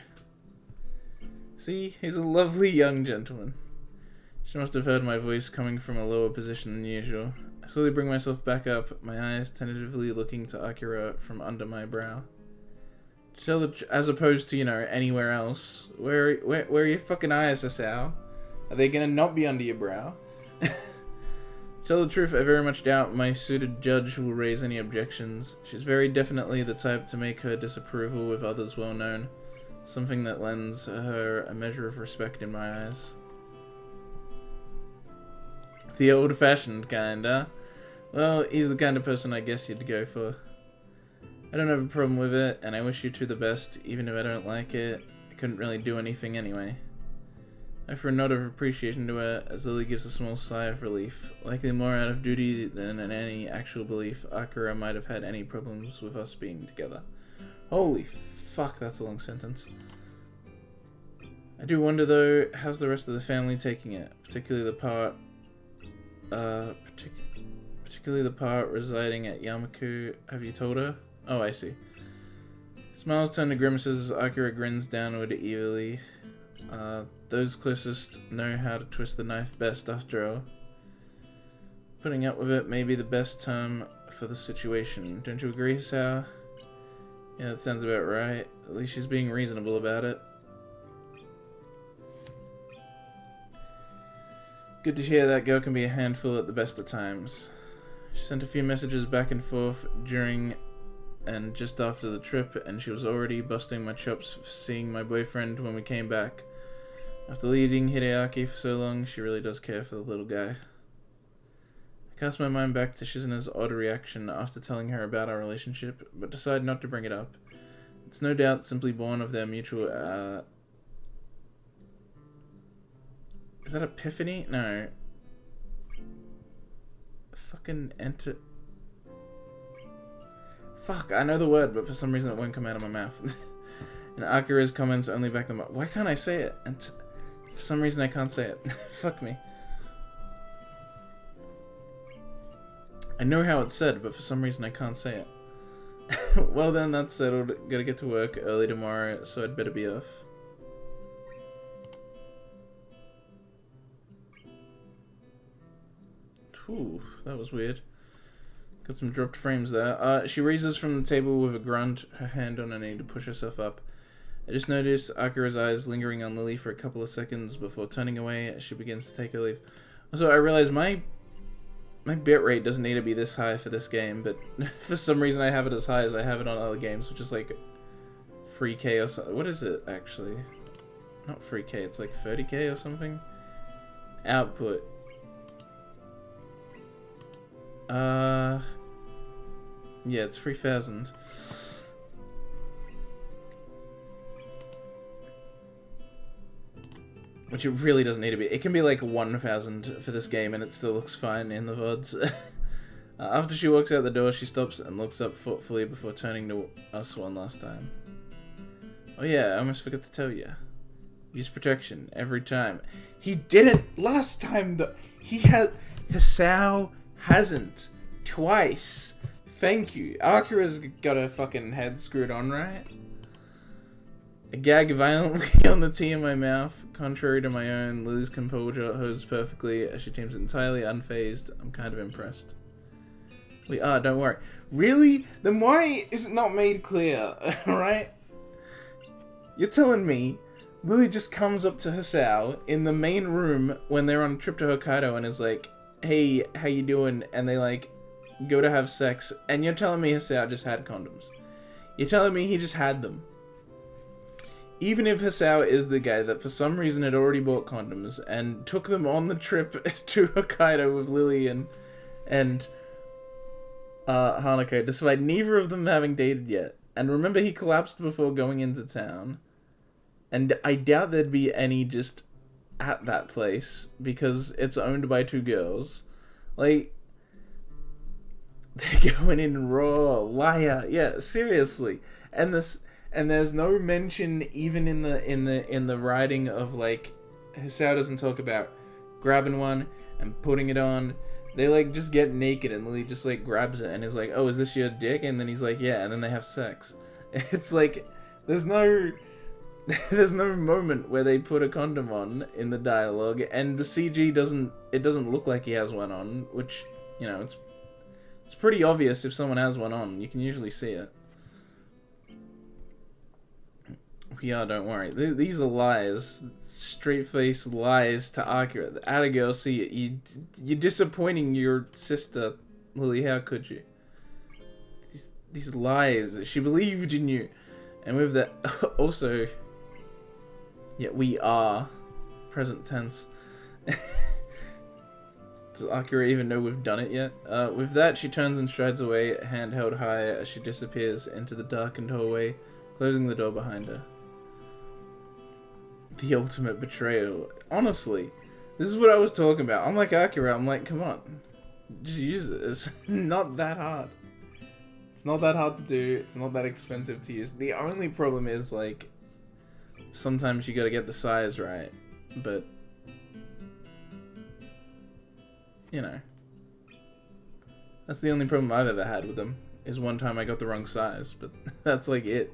See, he's a lovely young gentleman. She must have heard my voice coming from a lower position than usual. I slowly bring myself back up, my eyes tentatively looking to Akira from under my brow. As opposed to, you know, anywhere else. Where are your fucking eyes, Asao? Are they gonna not be under your brow? Tell the truth, I very much doubt my suited judge will raise any objections. She's very definitely the type to make her disapproval with others well known. Something that lends her a measure of respect in my eyes. The old-fashioned kind, huh? Well, he's the kind of person I guess you'd go for. I don't have a problem with it, and I wish you two the best, even if I don't like it. I couldn't really do anything anyway. I offer a nod of appreciation to her, as Lilly gives a small sigh of relief, likely more out of duty than in any actual belief Akira might have had any problems with us being together. Holy fuck, that's a long sentence. I do wonder, though, how's the rest of the family taking it? Particularly the part residing at Yamaku. Have you told her? Oh, I see. Smiles turn to grimaces as Akira grins downward evilly. Those closest know how to twist the knife best after all. Putting up with it may be the best term for the situation. Don't you agree, Sao? Yeah, that sounds about right. At least she's being reasonable about it. Good to hear that girl can be a handful at the best of times. She sent a few messages back and forth during and just after the trip, and she was already busting my chops for seeing my boyfriend when we came back. After leading Hideaki for so long, she really does care for the little guy. I cast my mind back to Shizuna's odd reaction after telling her about our relationship, but decide not to bring it up. It's no doubt simply born of their mutual, Is that epiphany? No. Fucking enter... Fuck, I know the word, but for some reason it won't come out of my mouth. And Akira's comments only back them up. Why can't I say it? And for some reason I can't say it. Fuck me. I know how it's said, but for some reason I can't say it. Well then, that's settled. Gotta get to work early tomorrow, so I'd better be off. Whew, that was weird. Got some dropped frames there. She raises from the table with a grunt, her hand on her knee to push herself up. I just noticed Akira's eyes lingering on Lilly for a couple of seconds before turning away as she begins to take her leave. Also, I realize my bitrate doesn't need to be this high for this game, but for some reason I have it as high as I have it on other games, which is like 3K or something. What is it, actually? Not 3K, it's like 30K or something? Output. Yeah, it's 3,000. Which it really doesn't need to be. It can be like 1,000 for this game and it still looks fine in the VODs. After she walks out the door, she stops and looks up thoughtfully before turning to us one last time. Oh yeah, I almost forgot to tell you. Use protection every time. He didn't last time though. He had... Hisao hasn't. Twice. Thank you. Akira's got her fucking head screwed on, right? I gag violently on the tea in my mouth. Contrary to my own, Lily's composure holds perfectly as she seems entirely unfazed. I'm kind of impressed. We are, don't worry. Really? Then why is it not made clear? Right? You're telling me Lily just comes up to Hisao in the main room when they're on a trip to Hokkaido and is like, hey, how you doing? And they like go to have sex, and you're telling me Hisao just had condoms. You're telling me he just had them. Even if Hisao is the guy that for some reason had already bought condoms and took them on the trip to Hokkaido with Lily and Hanako, despite neither of them having dated yet. And remember, he collapsed before going into town. And I doubt there'd be any just at that place because it's owned by two girls. Like, they're going in raw, liar. Yeah, seriously. And there's no mention even in the writing of like Hisao doesn't talk about grabbing one and putting it on. They like just get naked and Lily just like grabs it and is like, "Oh, is this your dick?" And then he's like, "Yeah," and then they have sex. It's like there's no moment where they put a condom on in the dialogue, and the CG doesn't look like he has one on, which, you know, it's pretty obvious if someone has one on. You can usually see it. Yeah, don't worry. These are lies. Straight-faced lies to Akira. The Ada girl, see it. You're disappointing your sister, Lily. How could you? These lies. She believed in you. And with that, also... Yeah, we are. Present tense. Does Akira even know we've done it yet? With that, she turns and strides away, hand held high as she disappears into the darkened hallway, closing the door behind her. The ultimate betrayal. Honestly, this is what I was talking about. I'm like Akira, I'm like, come on. Jesus, it's not that hard. It's not that hard to do, it's not that expensive to use. The only problem is, like, sometimes you gotta get the size right, but, you know. That's the only problem I've ever had with them, is one time I got the wrong size, but that's like it.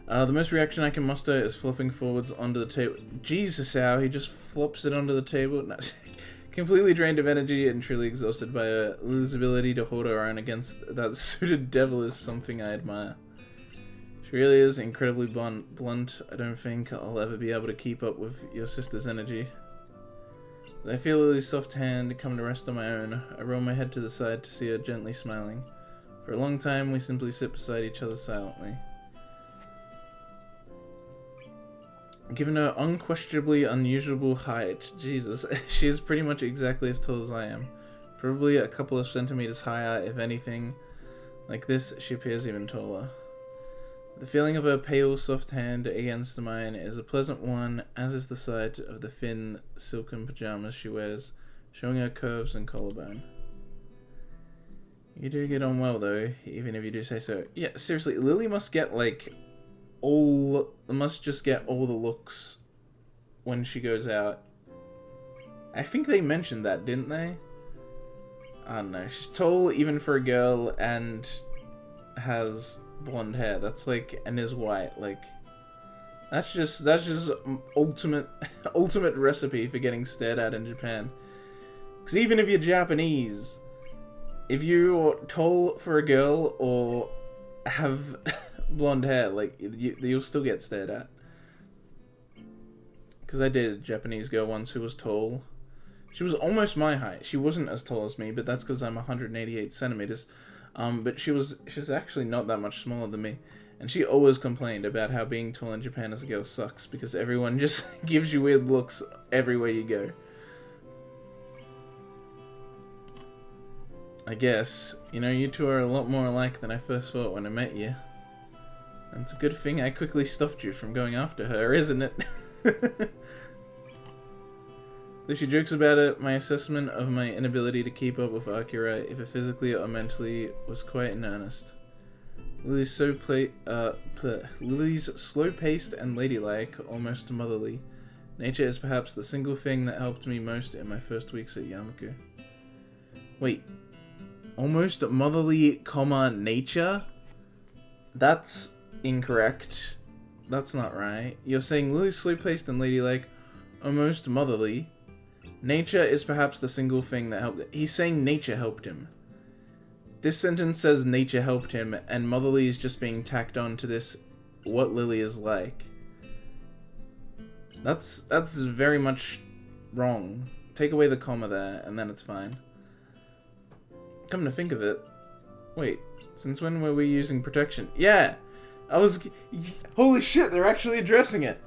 The most reaction I can muster is flopping forwards onto the table. Jesus, how he just flops it onto the table. No. Completely drained of energy and truly exhausted by Lily's ability to hold her own against that suited devil is something I admire. She really is incredibly blunt. I don't think I'll ever be able to keep up with your sister's energy. I feel Lily's soft hand come to rest on my own. I roll my head to the side to see her gently smiling. For a long time, we simply sit beside each other silently. Given her unquestionably unusual height, Jesus, she is pretty much exactly as tall as I am. Probably a couple of centimeters higher, if anything. Like this, she appears even taller. The feeling of her pale, soft hand against mine is a pleasant one, as is the sight of the thin, silken pajamas she wears, showing her curves and collarbone. You do get on well, though, even if you do say so. Yeah, seriously, Lily must get, like, must just get all the looks when she goes out. I think they mentioned that, didn't they? I don't know. She's tall even for a girl and has blonde hair. That's like, and is white. Like, that's just ultimate recipe for getting stared at in Japan. Because even if you're Japanese, if you're tall for a girl or have blonde hair, like, you'll still get stared at. Because I dated a Japanese girl once who was tall. She was almost my height. She wasn't as tall as me, but that's because I'm 188 centimeters. But she's actually not that much smaller than me. And she always complained about how being tall in Japan as a girl sucks, because everyone just gives you weird looks everywhere you go. I guess, you know, you two are a lot more alike than I first thought when I met you. And it's a good thing I quickly stopped you from going after her, isn't it? Though she jokes about it, my assessment of my inability to keep up with Akira, if it physically or mentally, was quite in earnest. Lily's slow-paced and ladylike, almost motherly. Nature is perhaps the single thing that helped me most in my first weeks at Yamaku. Wait. Almost motherly, comma, nature? That's incorrect. That's not right. You're saying Lily's slow-paced and ladylike, almost motherly. Nature is perhaps the single thing that helped. He's saying nature helped him. This sentence says nature helped him, and motherly is just being tacked on to this, what Lily is like. That's very much wrong. Take away the comma there, and then it's fine. Come to think of it. Wait, since when were we using protection? Yeah! Holy shit, they're actually addressing it!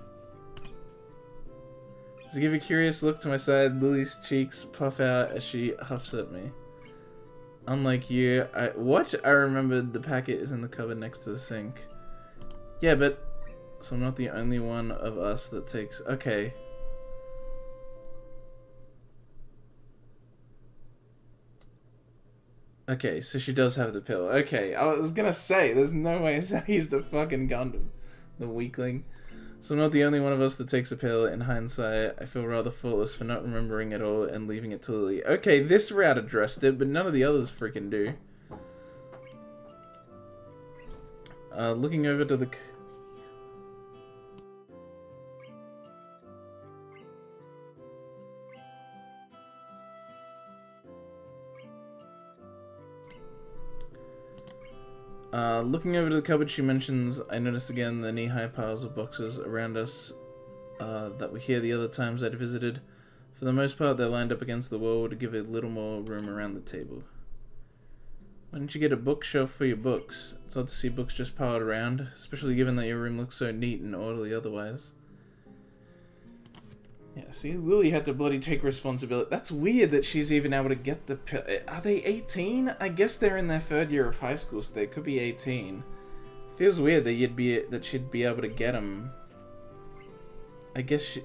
As I give a curious look to my side, Lily's cheeks puff out as she huffs at me. Unlike you, I remembered the packet is in the cupboard next to the sink. Yeah, but... So I'm not the only one of us that takes... Okay. Okay, so she does have the pill. Okay, I was gonna say, there's no way he's the fucking Gundam. The weakling. So I'm not the only one of us that takes a pill. In hindsight, I feel rather faultless for not remembering it all and leaving it to Lily. Okay, this route addressed it, but none of the others freaking do. Looking over to the... looking over to the cupboard she mentions, I notice again the knee-high piles of boxes around us that were here the other times I'd visited. For the most part, they're lined up against the wall to give a little more room around the table. Why don't you get a bookshelf for your books? It's odd to see books just piled around, especially given that your room looks so neat and orderly otherwise. Yeah, see, Lily had to bloody take responsibility. That's weird that she's even able to get the pill. Are they 18? I guess they're in their third year of high school, so they could be 18. Feels weird that she'd be able to get them. I guess,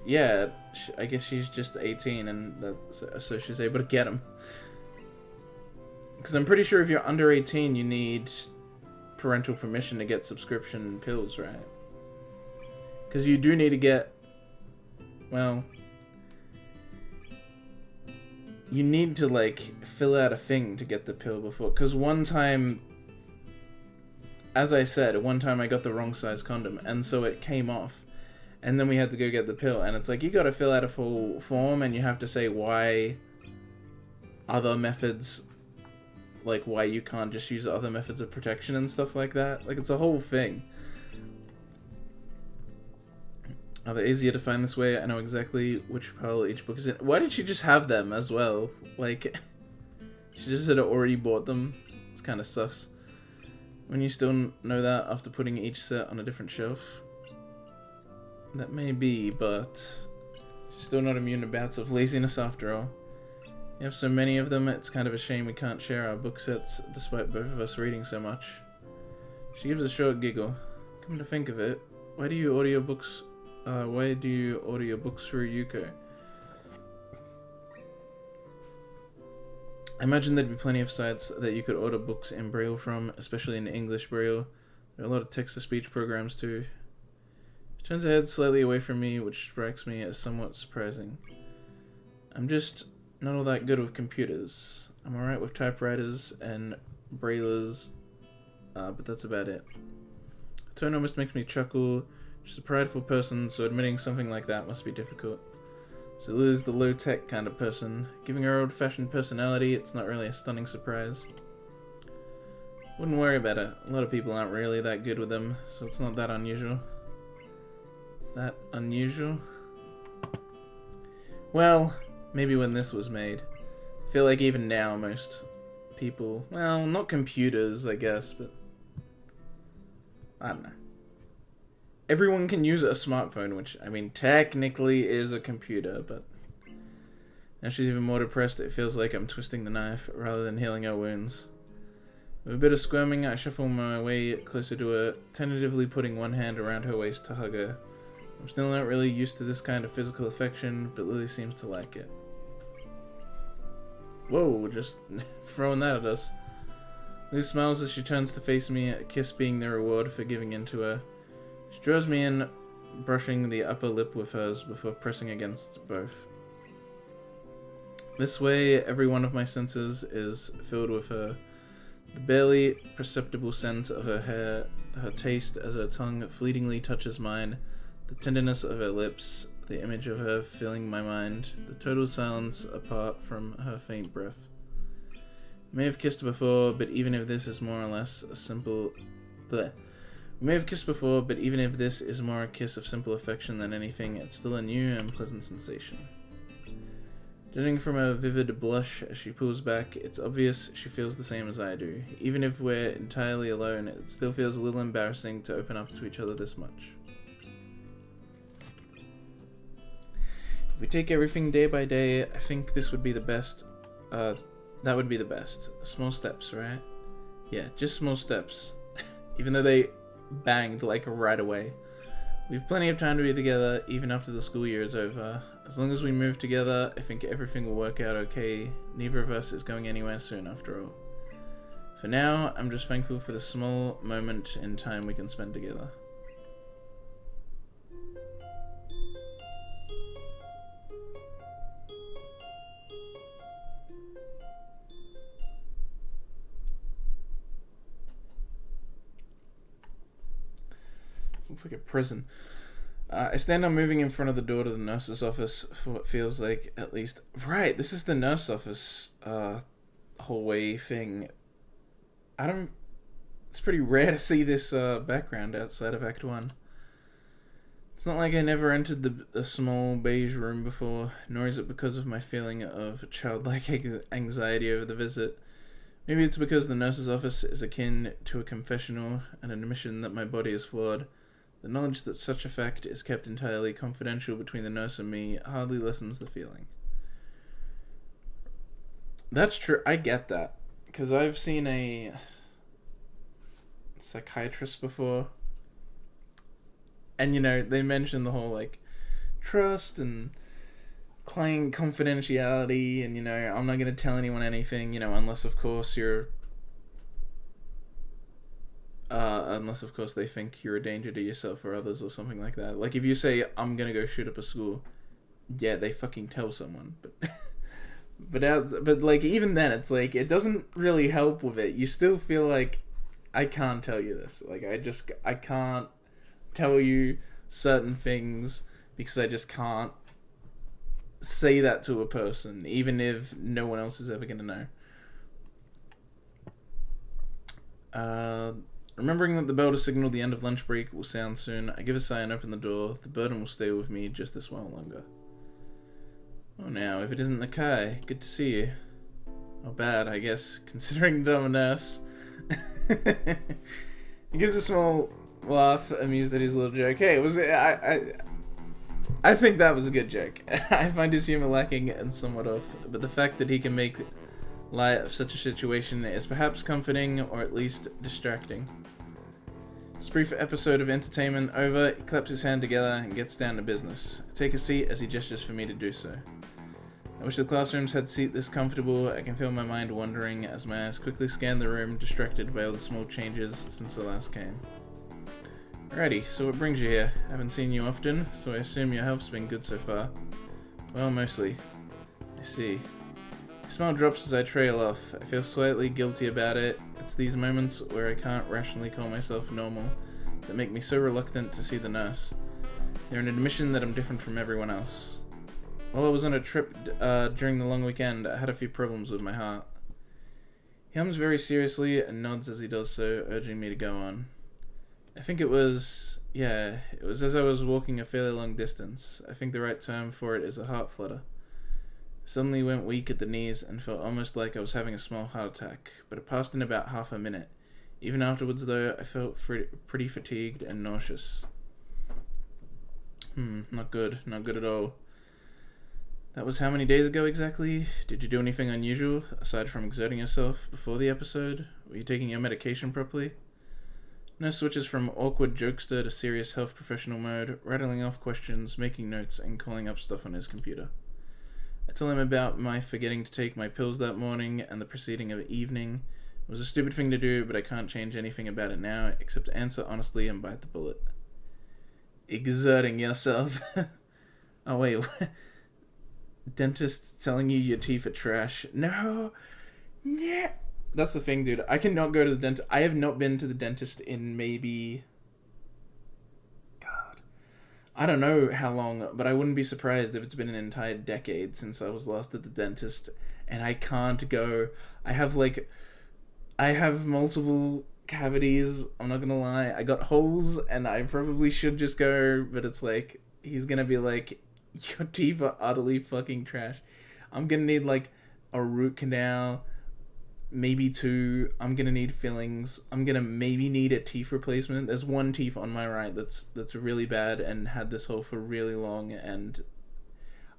I guess she's just 18, and so she's able to get them. Because I'm pretty sure if you're under 18, you need parental permission to get subscription pills, right? Because you do need to get, well... You need to, like, fill out a thing to get the pill before. Because one time, as I said, one time I got the wrong size condom, and so it came off. And then we had to go get the pill, and it's like, you gotta fill out a full form, and you have to say why other methods, like why you can't just use other methods of protection and stuff like that. Like, it's a whole thing. Are they easier to find this way? I know exactly which pile each book is in. Why did she just have them as well? Like, she just had already bought them. It's kind of sus. When you still know that after putting each set on a different shelf. That may be, but she's still not immune to bouts of laziness after all. You have so many of them, it's kind of a shame we can't share our book sets, despite both of us reading so much. She gives a short giggle. Come to think of it, why do you order your books through Yuko? I imagine there'd be plenty of sites that you could order books in Braille from, especially in English Braille. There are a lot of text-to-speech programs too. She turns her head slightly away from me, which strikes me as somewhat surprising. I'm just not all that good with computers. I'm alright with typewriters and braillers, but that's about it. The tone almost makes me chuckle. She's a prideful person, so admitting something like that must be difficult. So Lilly's the low-tech kind of person. Giving her old-fashioned personality, it's not really a stunning surprise. Wouldn't worry about it. A lot of people aren't really that good with them, so it's not that unusual. That unusual? Well, maybe when this was made. I feel like even now most people, well, not computers, I guess, but I don't know. Everyone can use a smartphone, which, I mean, technically is a computer, but now she's even more depressed. It feels like I'm twisting the knife rather than healing her wounds. With a bit of squirming, I shuffle my way closer to her, tentatively putting one hand around her waist to hug her. I'm still not really used to this kind of physical affection, but Lilly seems to like it. Whoa, just throwing that at us. Lilly smiles as she turns to face me, a kiss being the reward for giving in to her. She draws me in, brushing the upper lip with hers before pressing against both. This way, every one of my senses is filled with her. The barely perceptible scent of her hair, her taste as her tongue fleetingly touches mine, the tenderness of her lips, the image of her filling my mind, the total silence apart from her faint breath. I may have kissed before, but even if this is more or less a simple... Bleh. We may have kissed before, but even if this is more a kiss of simple affection than anything, it's still a new and pleasant sensation. Judging from her vivid blush as she pulls back, it's obvious she feels the same as I do. Even if we're entirely alone, it still feels a little embarrassing to open up to each other this much. If we take everything day by day, I think this would be the best. That would be the best. Small steps, right? Yeah, just small steps. Even though they banged like right away. We've plenty of time to be together, even after the school year is over. As long as we move together, I think everything will work out okay. Neither of us is going anywhere soon, after all. For now, I'm just thankful for the small moment in time we can spend together. This looks like a prison. I stand on moving in front of the door to the nurse's office for what feels like at least... Right, this is the nurse office hallway thing. It's pretty rare to see this background outside of Act 1. It's not like I never entered the small beige room before, nor is it because of my feeling of childlike anxiety over the visit. Maybe it's because the nurse's office is akin to a confessional, an admission that my body is flawed. The knowledge that such a fact is kept entirely confidential between the nurse and me hardly lessens the feeling. That's true. I get that. Because I've seen a psychiatrist before. And, you know, they mention the whole, like, trust and client confidentiality. And, you know, I'm not going to tell anyone anything, you know, unless, of course, they think you're a danger to yourself or others or something like that. Like, if you say, I'm gonna go shoot up a school, yeah, they fucking tell someone. But like, even then, it's like, it doesn't really help with it. You still feel like, I can't tell you this. Like, I can't tell you certain things because I just can't say that to a person, even if no one else is ever gonna know. Remembering that the bell to signal the end of lunch break will sound soon, I give a sigh and open the door. The burden will stay with me just this while longer. Oh, now, if it isn't Nakai, good to see you. Not bad, I guess, considering that I'm a nurse. He gives a small laugh, amused at his little joke. Hey, I think that was a good joke. I find his humor lacking and somewhat off, but the fact that he can make light of such a situation is perhaps comforting, or at least distracting. This brief episode of entertainment over, he claps his hand together and gets down to business. I take a seat as he gestures for me to do so. I wish the classrooms had seat this comfortable. I can feel my mind wandering as my eyes quickly scan the room, distracted by all the small changes since I last came. Alrighty, so what brings you here? Haven't seen you often, so I assume your health's been good so far. Well, mostly. I see. My smile drops as I trail off. I feel slightly guilty about it. It's these moments where I can't rationally call myself normal that make me so reluctant to see the nurse. They're an admission that I'm different from everyone else. While I was on a trip during the long weekend, I had a few problems with my heart. He hums very seriously and nods as he does so, urging me to go on. I think it was as I was walking a fairly long distance. I think the right term for it is a heart flutter. I suddenly went weak at the knees and felt almost like I was having a small heart attack, but it passed in about half a minute. Even afterwards, though, I felt pretty fatigued and nauseous. Not good at all. That was how many days ago exactly? Did you do anything unusual, aside from exerting yourself before the episode? Were you taking your medication properly? Nurse switches from awkward jokester to serious health professional mode, rattling off questions, making notes, and calling up stuff on his computer. I tell him about my forgetting to take my pills that morning and the preceding of evening. It was a stupid thing to do, but I can't change anything about it now, except to answer honestly and bite the bullet. Exerting yourself? Oh wait, what? Dentist telling you your teeth are trash. No! Yeah. That's the thing, dude. I cannot go to the dentist. I have not been to the dentist in maybe... God. I don't know how long, but I wouldn't be surprised if it's been an entire decade since I was last at the dentist. And I can't go. I have multiple cavities. I'm not gonna lie. I got holes, and I probably should just go, but it's like, he's gonna be like, your teeth are utterly fucking trash. I'm gonna need, like, a root canal, maybe 2. I'm gonna need fillings. I'm gonna maybe need a teeth replacement. There's one teeth on my right that's really bad and had this hole for really long, and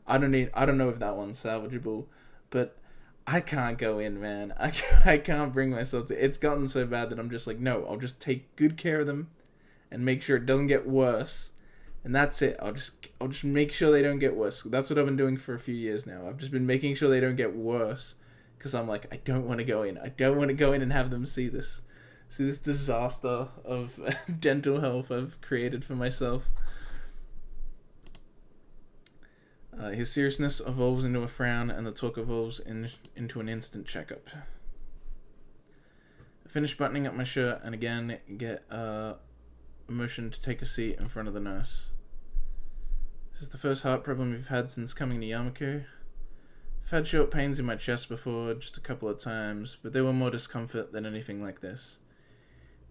I don't know if that one's salvageable, but I can't go in, man. I can't bring myself to. It's gotten so bad that I'm just like, no, I'll just take good care of them and make sure it doesn't get worse. And that's it. I'll just make sure they don't get worse. That's what I've been doing for a few years now. I've just been making sure they don't get worse, because I'm like, I don't want to go in. I don't want to go in and have them see this disaster of dental health I've created for myself. His seriousness evolves into a frown, and the talk evolves into an instant checkup. I finish buttoning up my shirt, and again get a motion to take a seat in front of the nurse. This is the first heart problem you've had since coming to Yamaku. I've had short pains in my chest before, just a couple of times, but they were more discomfort than anything like this.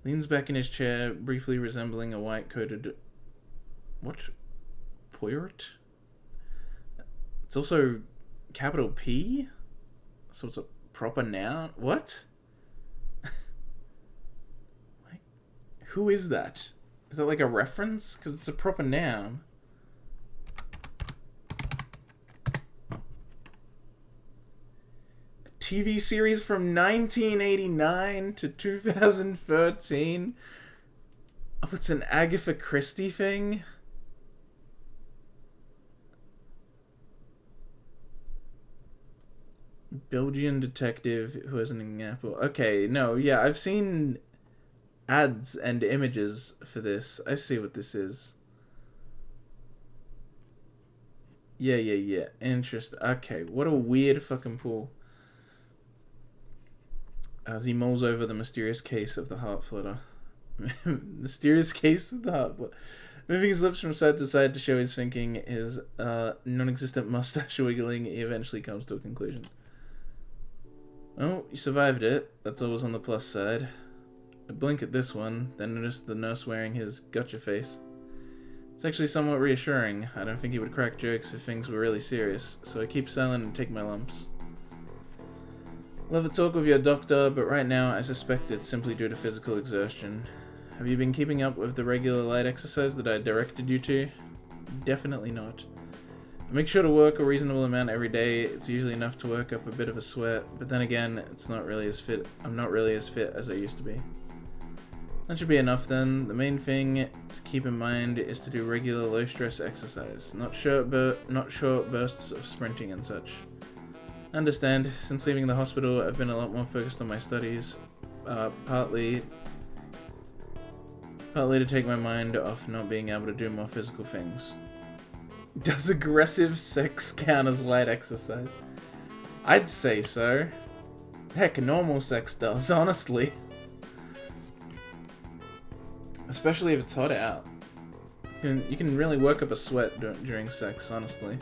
Leans back in his chair, briefly resembling a white-coated... What? Poirot? It's also capital P? So it's a proper noun? What? Like, who is that? Is that like a reference? Because it's a proper noun. TV series from 1989 to 2013. Oh, it's an Agatha Christie thing? Belgian detective who has an example. Okay, no, yeah, I've seen ads and images for this. I see what this is. Yeah. Interesting. Okay, what a weird fucking pool. as he mulls over the mysterious case of the heart flutter. Mysterious case of the heart flutter. Moving his lips from side to side to show he's thinking, his non-existent mustache wiggling, he eventually comes to a conclusion. Oh, you survived it. That's always on the plus side. I blink at this one, then notice the nurse wearing his gotcha face. It's actually somewhat reassuring. I don't think he would crack jokes if things were really serious, so I keep silent and take my lumps. Love a talk with your doctor, but right now I suspect it's simply due to physical exertion. Have you been keeping up with the regular light exercise that I directed you to? Definitely not. I make sure to work a reasonable amount every day. It's usually enough to work up a bit of a sweat, but then again, I'm not really as fit as I used to be. That should be enough then. The main thing to keep in mind is to do regular low-stress exercise, not short bursts of sprinting and such. I understand. Since leaving the hospital, I've been a lot more focused on my studies, partly to take my mind off not being able to do more physical things. Does aggressive sex count as light exercise? I'd say so. Heck, normal sex does, honestly. Especially if it's hot out. You can really work up a sweat during sex, honestly.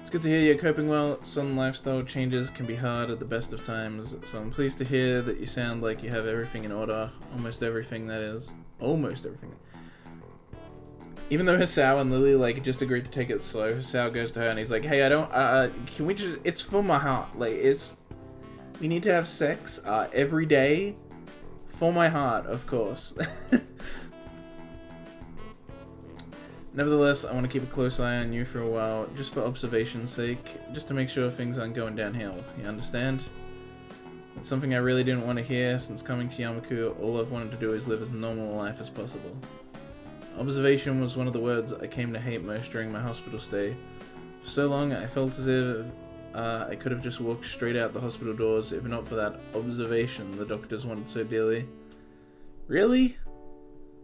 It's good to hear you're coping well. Sudden lifestyle changes can be hard at the best of times, so I'm pleased to hear that you sound like you have everything in order. Almost everything, that is. Almost everything. Even though Hisao and Lilly, just agreed to take it slow, Hisao goes to her and he's like, hey, can we just, it's for my heart. We need to have sex, every day. For my heart, of course. Nevertheless, I want to keep a close eye on you for a while, just for observation's sake, just to make sure things aren't going downhill, you understand? It's something I really didn't want to hear. Since coming to Yamaku, all I've wanted to do is live as normal a life as possible. Observation was one of the words I came to hate most during my hospital stay. For so long, I felt as if I could have just walked straight out the hospital doors if not for that observation the doctors wanted so dearly. Really?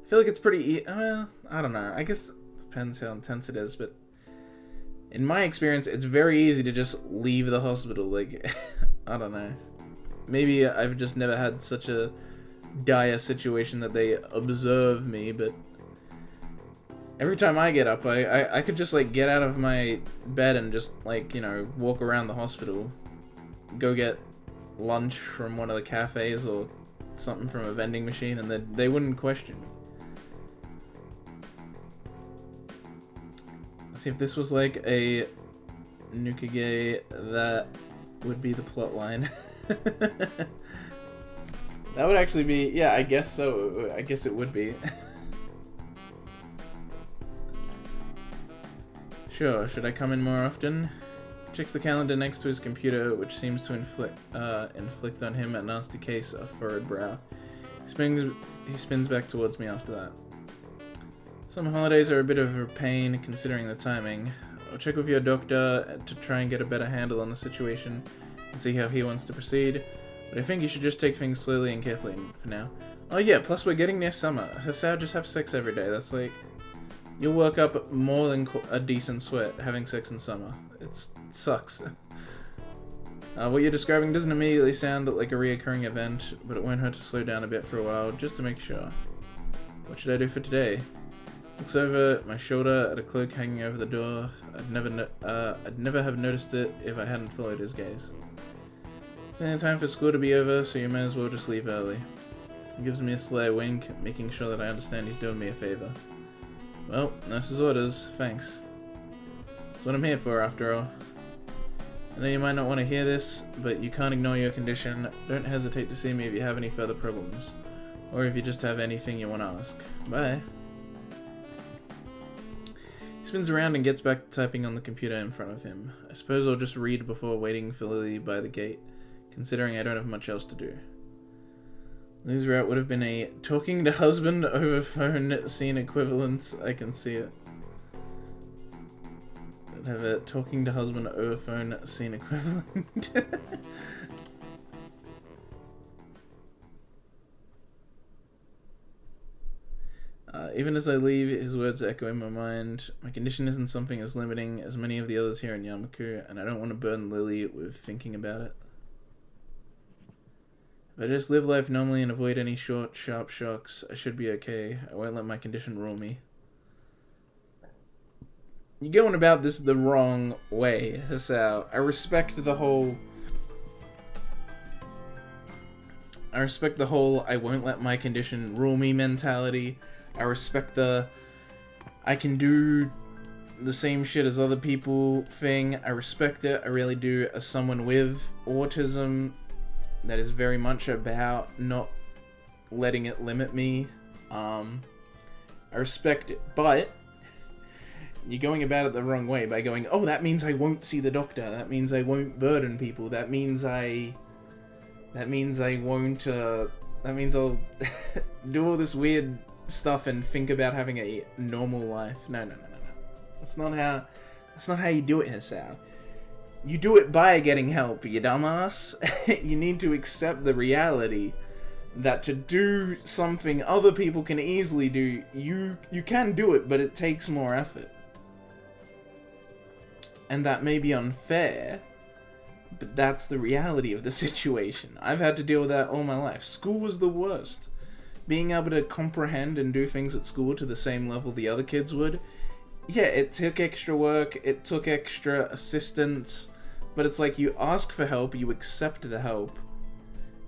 I feel like it's pretty well, I don't know. I guess it depends how intense it is, but in my experience, it's very easy to just leave the hospital. I don't know. Maybe I've just never had such a dire situation that they observe me, but every time I get up, I could just, get out of my bed and just, walk around the hospital. Go get lunch from one of the cafes or something from a vending machine, and they wouldn't question me. Let's see, if this was like a Nukage, that would be the plot line. That would actually be, yeah, I guess so. I guess it would be. Sure, should I come in more often? Checks the calendar next to his computer, which seems to inflict on him a nasty case of furrowed brow. He spins back towards me after that. Some holidays are a bit of a pain, considering the timing. I'll check with your doctor to try and get a better handle on the situation and see how he wants to proceed, but I think you should just take things slowly and carefully for now. Oh yeah, plus we're getting near summer. Hisao, just have sex every day. That's you'll work up more than a decent sweat having sex in summer. It sucks. What you're describing doesn't immediately sound like a reoccurring event, but it won't hurt to slow down a bit for a while, just to make sure. What should I do for today? Looks over my shoulder at a cloak hanging over the door. I'd never have noticed it if I hadn't followed his gaze. It's only time for school to be over, so you may as well just leave early. He gives me a sly wink, making sure that I understand he's doing me a favor. Well, nurse's orders, thanks. That's what I'm here for, after all. I know you might not want to hear this, but you can't ignore your condition. Don't hesitate to see me if you have any further problems, or if you just have anything you want to ask. Bye. He spins around and gets back to typing on the computer in front of him. I suppose I'll just read before waiting for Lilly by the gate, considering I don't have much else to do. Lily's route would have been a talking to husband over phone scene equivalent. I can see it. I'd have a talking to husband over phone scene equivalent. Even as I leave, his words echo in my mind. My condition isn't something as limiting as many of the others here in Yamaku, and I don't want to burden Lilly with thinking about it. If I just live life normally and avoid any short, sharp shocks, I should be okay. I won't let my condition rule me. You're going about this the wrong way, Hisao. I respect the whole I won't let my condition rule me mentality. I respect the I can do the same shit as other people thing. I respect it. I really do. As someone with autism, that is very much about not letting it limit me. I respect it. But you're going about it the wrong way by going, oh, that means I won't see the doctor. That means I won't burden people. That means I won't, that means I'll do all this weird stuff and think about having a normal life. No. That's not how you do it, Hisao. You do it by getting help, you dumbass. You need to accept the reality that to do something other people can easily do, you can do it, but it takes more effort. And that may be unfair, but that's the reality of the situation. I've had to deal with that all my life. School was the worst. Being able to comprehend and do things at school to the same level the other kids would, yeah, it took extra work, it took extra assistance, but it's like you ask for help, you accept the help,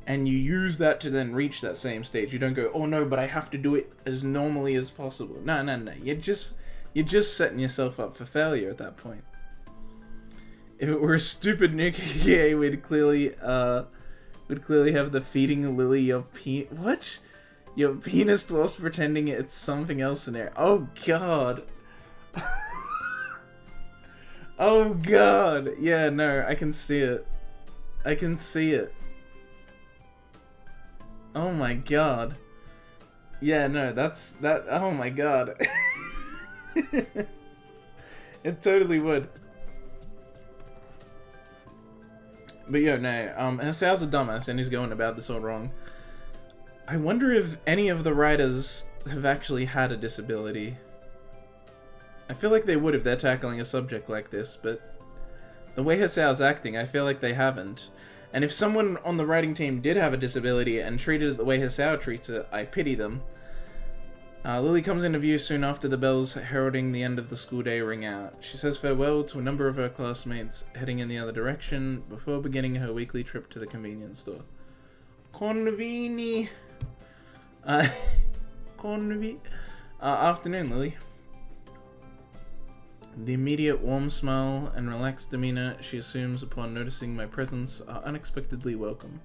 and you use that to then reach that same stage. You don't go, oh no, but I have to do it as normally as possible. No. You're just setting yourself up for failure at that point. If it were a stupid nuke, we'd clearly have the feeding Lilly your penis whilst pretending it's something else in there. Oh god. Oh god. Yeah, no, I can see it. Oh my god. Yeah, no, oh my god. It totally would. But yo, no, Hisao's a dumbass and he's going about this all wrong. I wonder if any of the writers have actually had a disability. I feel like they would if they're tackling a subject like this, but the way Hisao's acting, I feel like they haven't. And if someone on the writing team did have a disability and treated it the way Hisao treats it, I pity them. Lilly comes into view soon after the bells heralding the end of the school day ring out. She says farewell to a number of her classmates, heading in the other direction, before beginning her weekly trip to the convenience store. Afternoon, Lilly. The immediate warm smile and relaxed demeanor she assumes upon noticing my presence are unexpectedly welcome.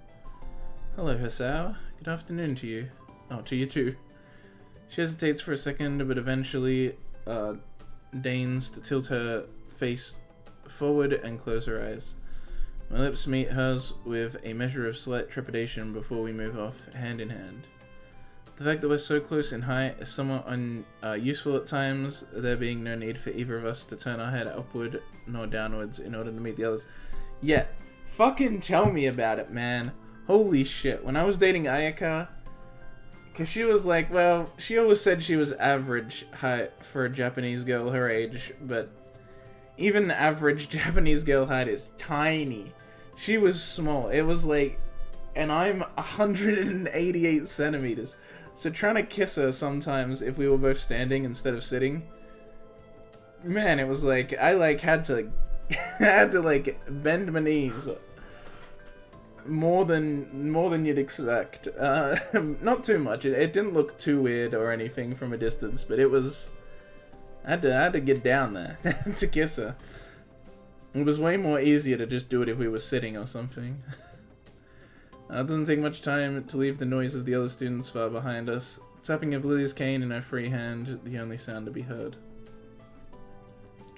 Hello, Hisao. Good afternoon to you. Oh, to you too. She hesitates for a second, but eventually deigns to tilt her face forward and close her eyes. My lips meet hers with a measure of slight trepidation before we move off, hand in hand. The fact that we're so close in height is somewhat useful at times, there being no need for either of us to turn our head upward nor downwards in order to meet the others. Yeah, fucking tell me about it, man. Holy shit. When I was dating Ayaka, because she was like, well, she always said she was average height for a Japanese girl her age, but even average Japanese girl height is tiny. She was small. It was like, and I'm 188 centimeters. So trying to kiss her sometimes if we were both standing instead of sitting, man, it was like, I like had to like bend my knees. More than you'd expect. Not too much. It didn't look too weird or anything from a distance, but it was. I had to get down there to kiss her. It was way more easier to just do it if we were sitting or something. It doesn't take much time to leave the noise of the other students far behind us. Tapping of Lilly's cane in her free hand, the only sound to be heard.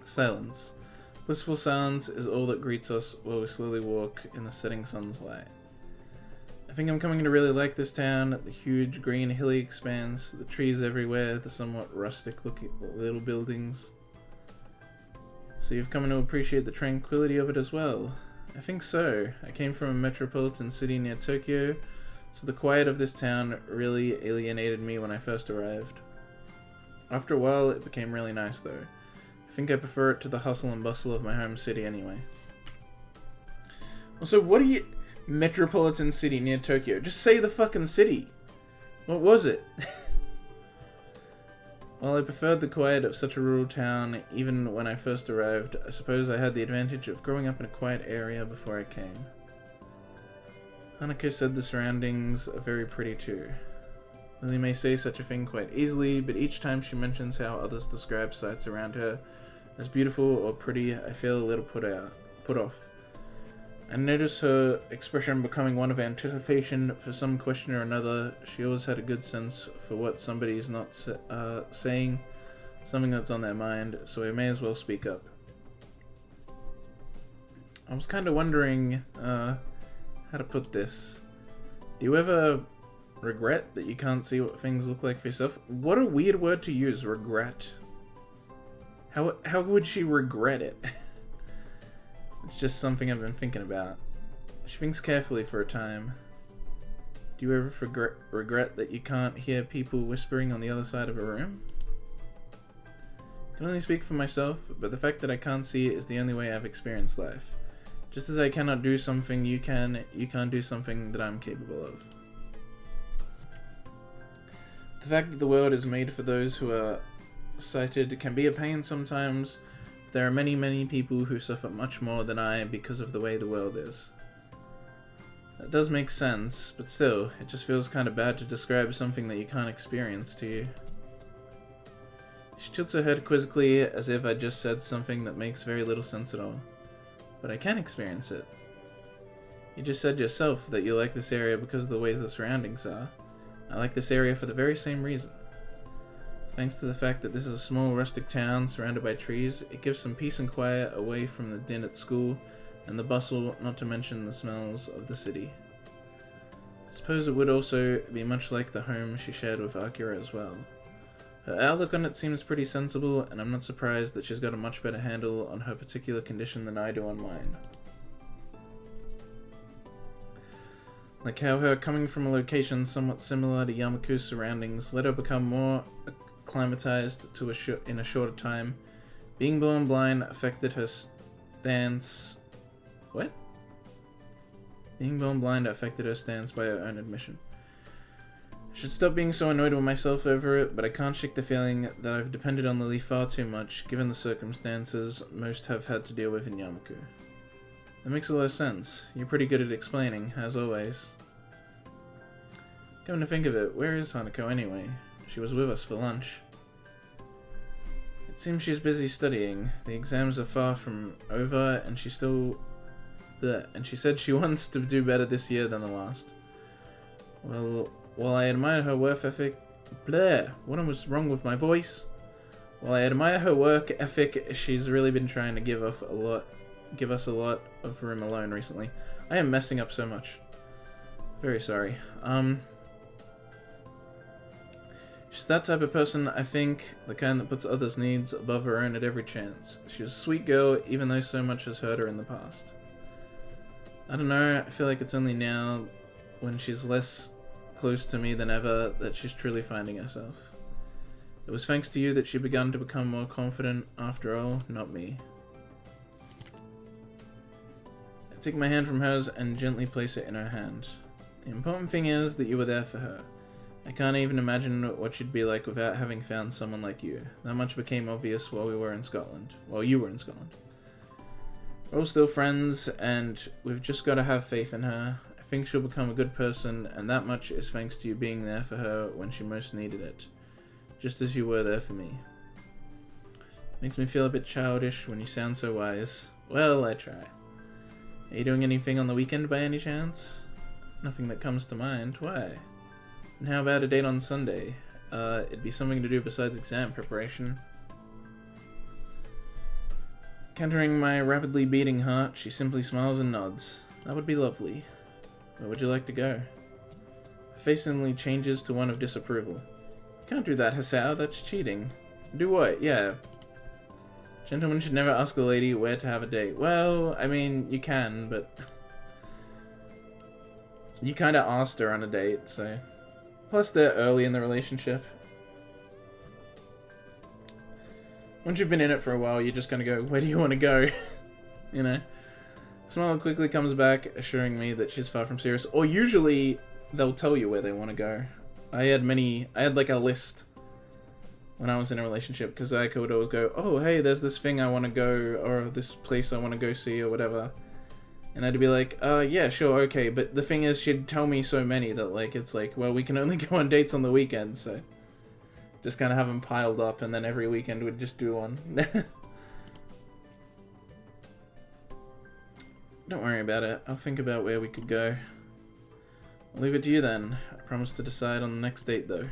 Silence. Blissful silence is all that greets us while we slowly walk in the setting sun's light. I think I'm coming to really like this town, the huge green hilly expanse, the trees everywhere, the somewhat rustic looking little buildings. So you've come to appreciate the tranquility of it as well. I think so. I came from a metropolitan city near Tokyo, so the quiet of this town really alienated me when I first arrived. After a while, it became really nice though. I think I prefer it to the hustle and bustle of my home city anyway. Also, what do you... Metropolitan city near Tokyo. Just say the fucking city. What was it? While I preferred the quiet of such a rural town, even when I first arrived, I suppose I had the advantage of growing up in a quiet area before I came. Hanako said the surroundings are very pretty too. Lily may say such a thing quite easily, but each time she mentions how others describe sights around her as beautiful or pretty, I feel a little put off. I notice her expression becoming one of anticipation for some question or another. She always had a good sense for what somebody's not saying, something that's on their mind, so I may as well speak up. I was kind of wondering how to put this. Do you ever regret that you can't see what things look like for yourself? What a weird word to use, regret. How would she regret it? It's just something I've been thinking about. She thinks carefully for a time. Do you ever regret that you can't hear people whispering on the other side of a room? I can only speak for myself, but the fact that I can't see it is the only way I've experienced life. Just as I cannot do something you can't do something that I'm capable of. The fact that the world is made for those who are sighted can be a pain sometimes. There are many, many people who suffer much more than I because of the way the world is. That does make sense, but still, it just feels kind of bad to describe something that you can't experience to you. She tilts her head quizzically as if I just said something that makes very little sense at all. But I can experience it. You just said yourself that you like this area because of the way the surroundings are. I like this area for the very same reason. Thanks to the fact that this is a small rustic town surrounded by trees, it gives some peace and quiet away from the din at school and the bustle, not to mention the smells of the city. I suppose it would also be much like the home she shared with Akira as well. Her outlook on it seems pretty sensible, and I'm not surprised that she's got a much better handle on her particular condition than I do on mine. Like how her coming from a location somewhat similar to Yamaku's surroundings let her become more acclimatized to in a shorter time. Being born blind affected her stance... What? Being born blind affected her stance by her own admission. I should stop being so annoyed with myself over it, but I can't shake the feeling that I've depended on Lily far too much, given the circumstances most have had to deal with in Yamaku. That makes a lot of sense. You're pretty good at explaining, as always. Come to think of it, where is Hanako anyway? She was with us for lunch. It seems she's busy studying. The exams are far from over, and she still... Bleh, and she said she wants to do better this year than the last. Well, while I admire her work ethic... Bleh, what was wrong with my voice? While I admire her work ethic, she's really been trying to give us a lot of room alone recently. I am messing up so much. Very sorry. She's that type of person, I think, the kind that puts others' needs above her own at every chance. She's a sweet girl, even though so much has hurt her in the past. I don't know, I feel like it's only now, when she's less close to me than ever, that she's truly finding herself. It was thanks to you that she began to become more confident, after all, not me. I take my hand from hers and gently place it in her hand. The important thing is that you were there for her. I can't even imagine what she'd be like without having found someone like you. That much became obvious while you were in Scotland. We're all still friends, and we've just got to have faith in her. I think she'll become a good person, and that much is thanks to you being there for her when she most needed it. Just as you were there for me. Makes me feel a bit childish when you sound so wise. Well, I try. Are you doing anything on the weekend by any chance? Nothing that comes to mind. Why? And how about a date on Sunday? It'd be something to do besides exam preparation. Countering my rapidly beating heart, she simply smiles and nods. That would be lovely. Where would you like to go? Her face suddenly changes to one of disapproval. You can't do that, Hasao. That's cheating. Do what? Yeah. Gentlemen should never ask a lady where to have a date. Well, I mean, you can, but... You kinda asked her on a date, so... Plus, they're early in the relationship. Once you've been in it for a while, you're just gonna go, where do you want to go? You know? Smile quickly comes back, assuring me that she's far from serious. Or usually, they'll tell you where they want to go. I had like a list when I was in a relationship, because I could always go, oh, hey, there's this thing I want to go, or this place I want to go see, or whatever. And I'd be like, yeah, sure, okay. But the thing is, she'd tell me so many that, like, it's like, well, we can only go on dates on the weekend, so... Just kind of have them piled up, and then every weekend we'd just do one. Don't worry about it. I'll think about where we could go. I'll leave it to you then. I promise to decide on the next date, though.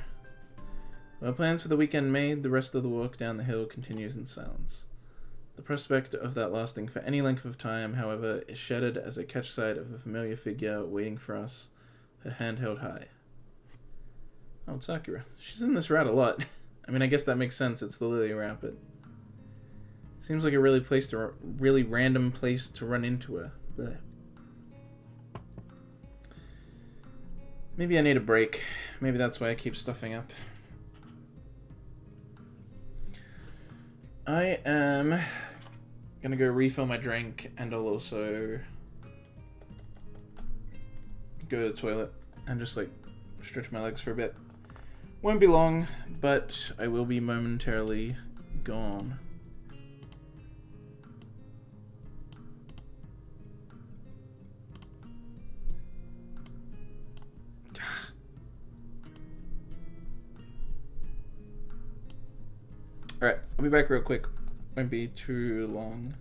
With our plans for the weekend made, the rest of the walk down the hill continues in silence. The prospect of that lasting for any length of time, however, is shattered as I catch sight of a familiar figure waiting for us, her hand held high. Oh, it's Sakura. She's in this route a lot. I mean, I guess that makes sense. It's the Lilly route, but... Seems like a really random place to run into her. Blech. Maybe I need a break. Maybe that's why I keep stuffing up. I am gonna go refill my drink, and I'll also go to the toilet and just like stretch my legs for a bit. Won't be long, but I will be momentarily gone. Alright, I'll be back real quick. Won't be too long.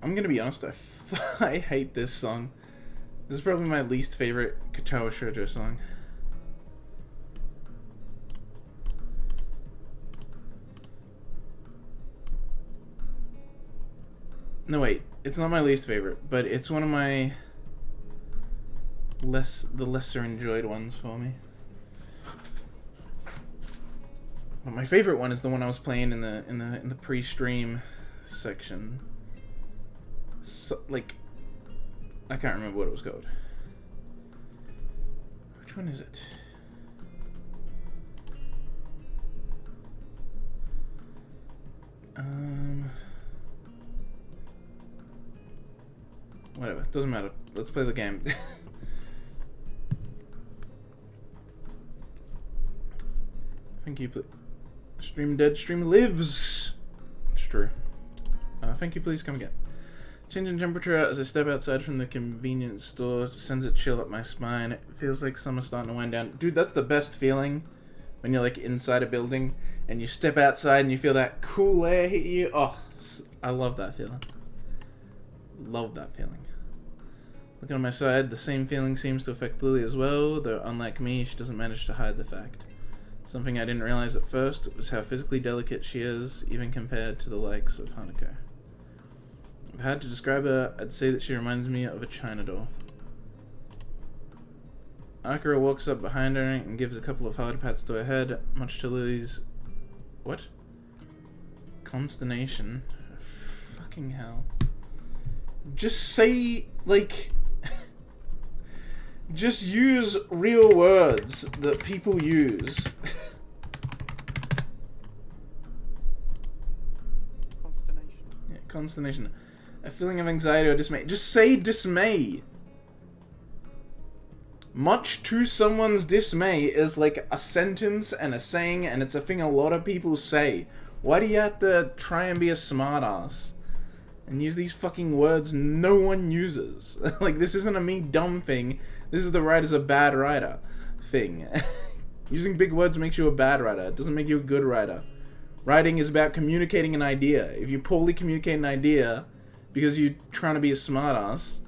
I'm gonna be honest, I hate this song. This is probably my least favorite Katawa Shoujo song. No wait, it's not my least favorite, but it's one of my the lesser enjoyed ones for me. But my favorite one is the one I was playing in the pre-stream section. So, like, I can't remember what it was called. Which one is it? Whatever, doesn't matter. Let's play the game. Thank you, please. Stream dead, stream lives. It's true. Thank you, please come again. Changing temperature as I step outside from the convenience store sends a chill up my spine. It feels like summer's starting to wind down. Dude, that's the best feeling when you're like inside a building and you step outside and you feel that cool air hit you. Oh, I love that feeling. Love that feeling. Looking on my side, the same feeling seems to affect Lilly as well, though unlike me, she doesn't manage to hide the fact. Something I didn't realize at first was how physically delicate she is, even compared to the likes of Hanako. If I had to describe her, I'd say that she reminds me of a China doll. Akira walks up behind her and gives a couple of hard pats to her head, much to Lily's... what? Consternation. Fucking hell. Just say, like... just use real words that people use. Consternation. Yeah, consternation. A feeling of anxiety or dismay. Just say dismay. Much to someone's dismay is like a sentence and a saying, and it's a thing a lot of people say. Why do you have to try and be a smartass and use these fucking words no one uses? Like, this isn't a me dumb thing. This is the writer's a bad writer thing. Using big words makes you a bad writer. It doesn't make you a good writer. Writing is about communicating an idea. If you poorly communicate an idea because you're trying to be a smartass,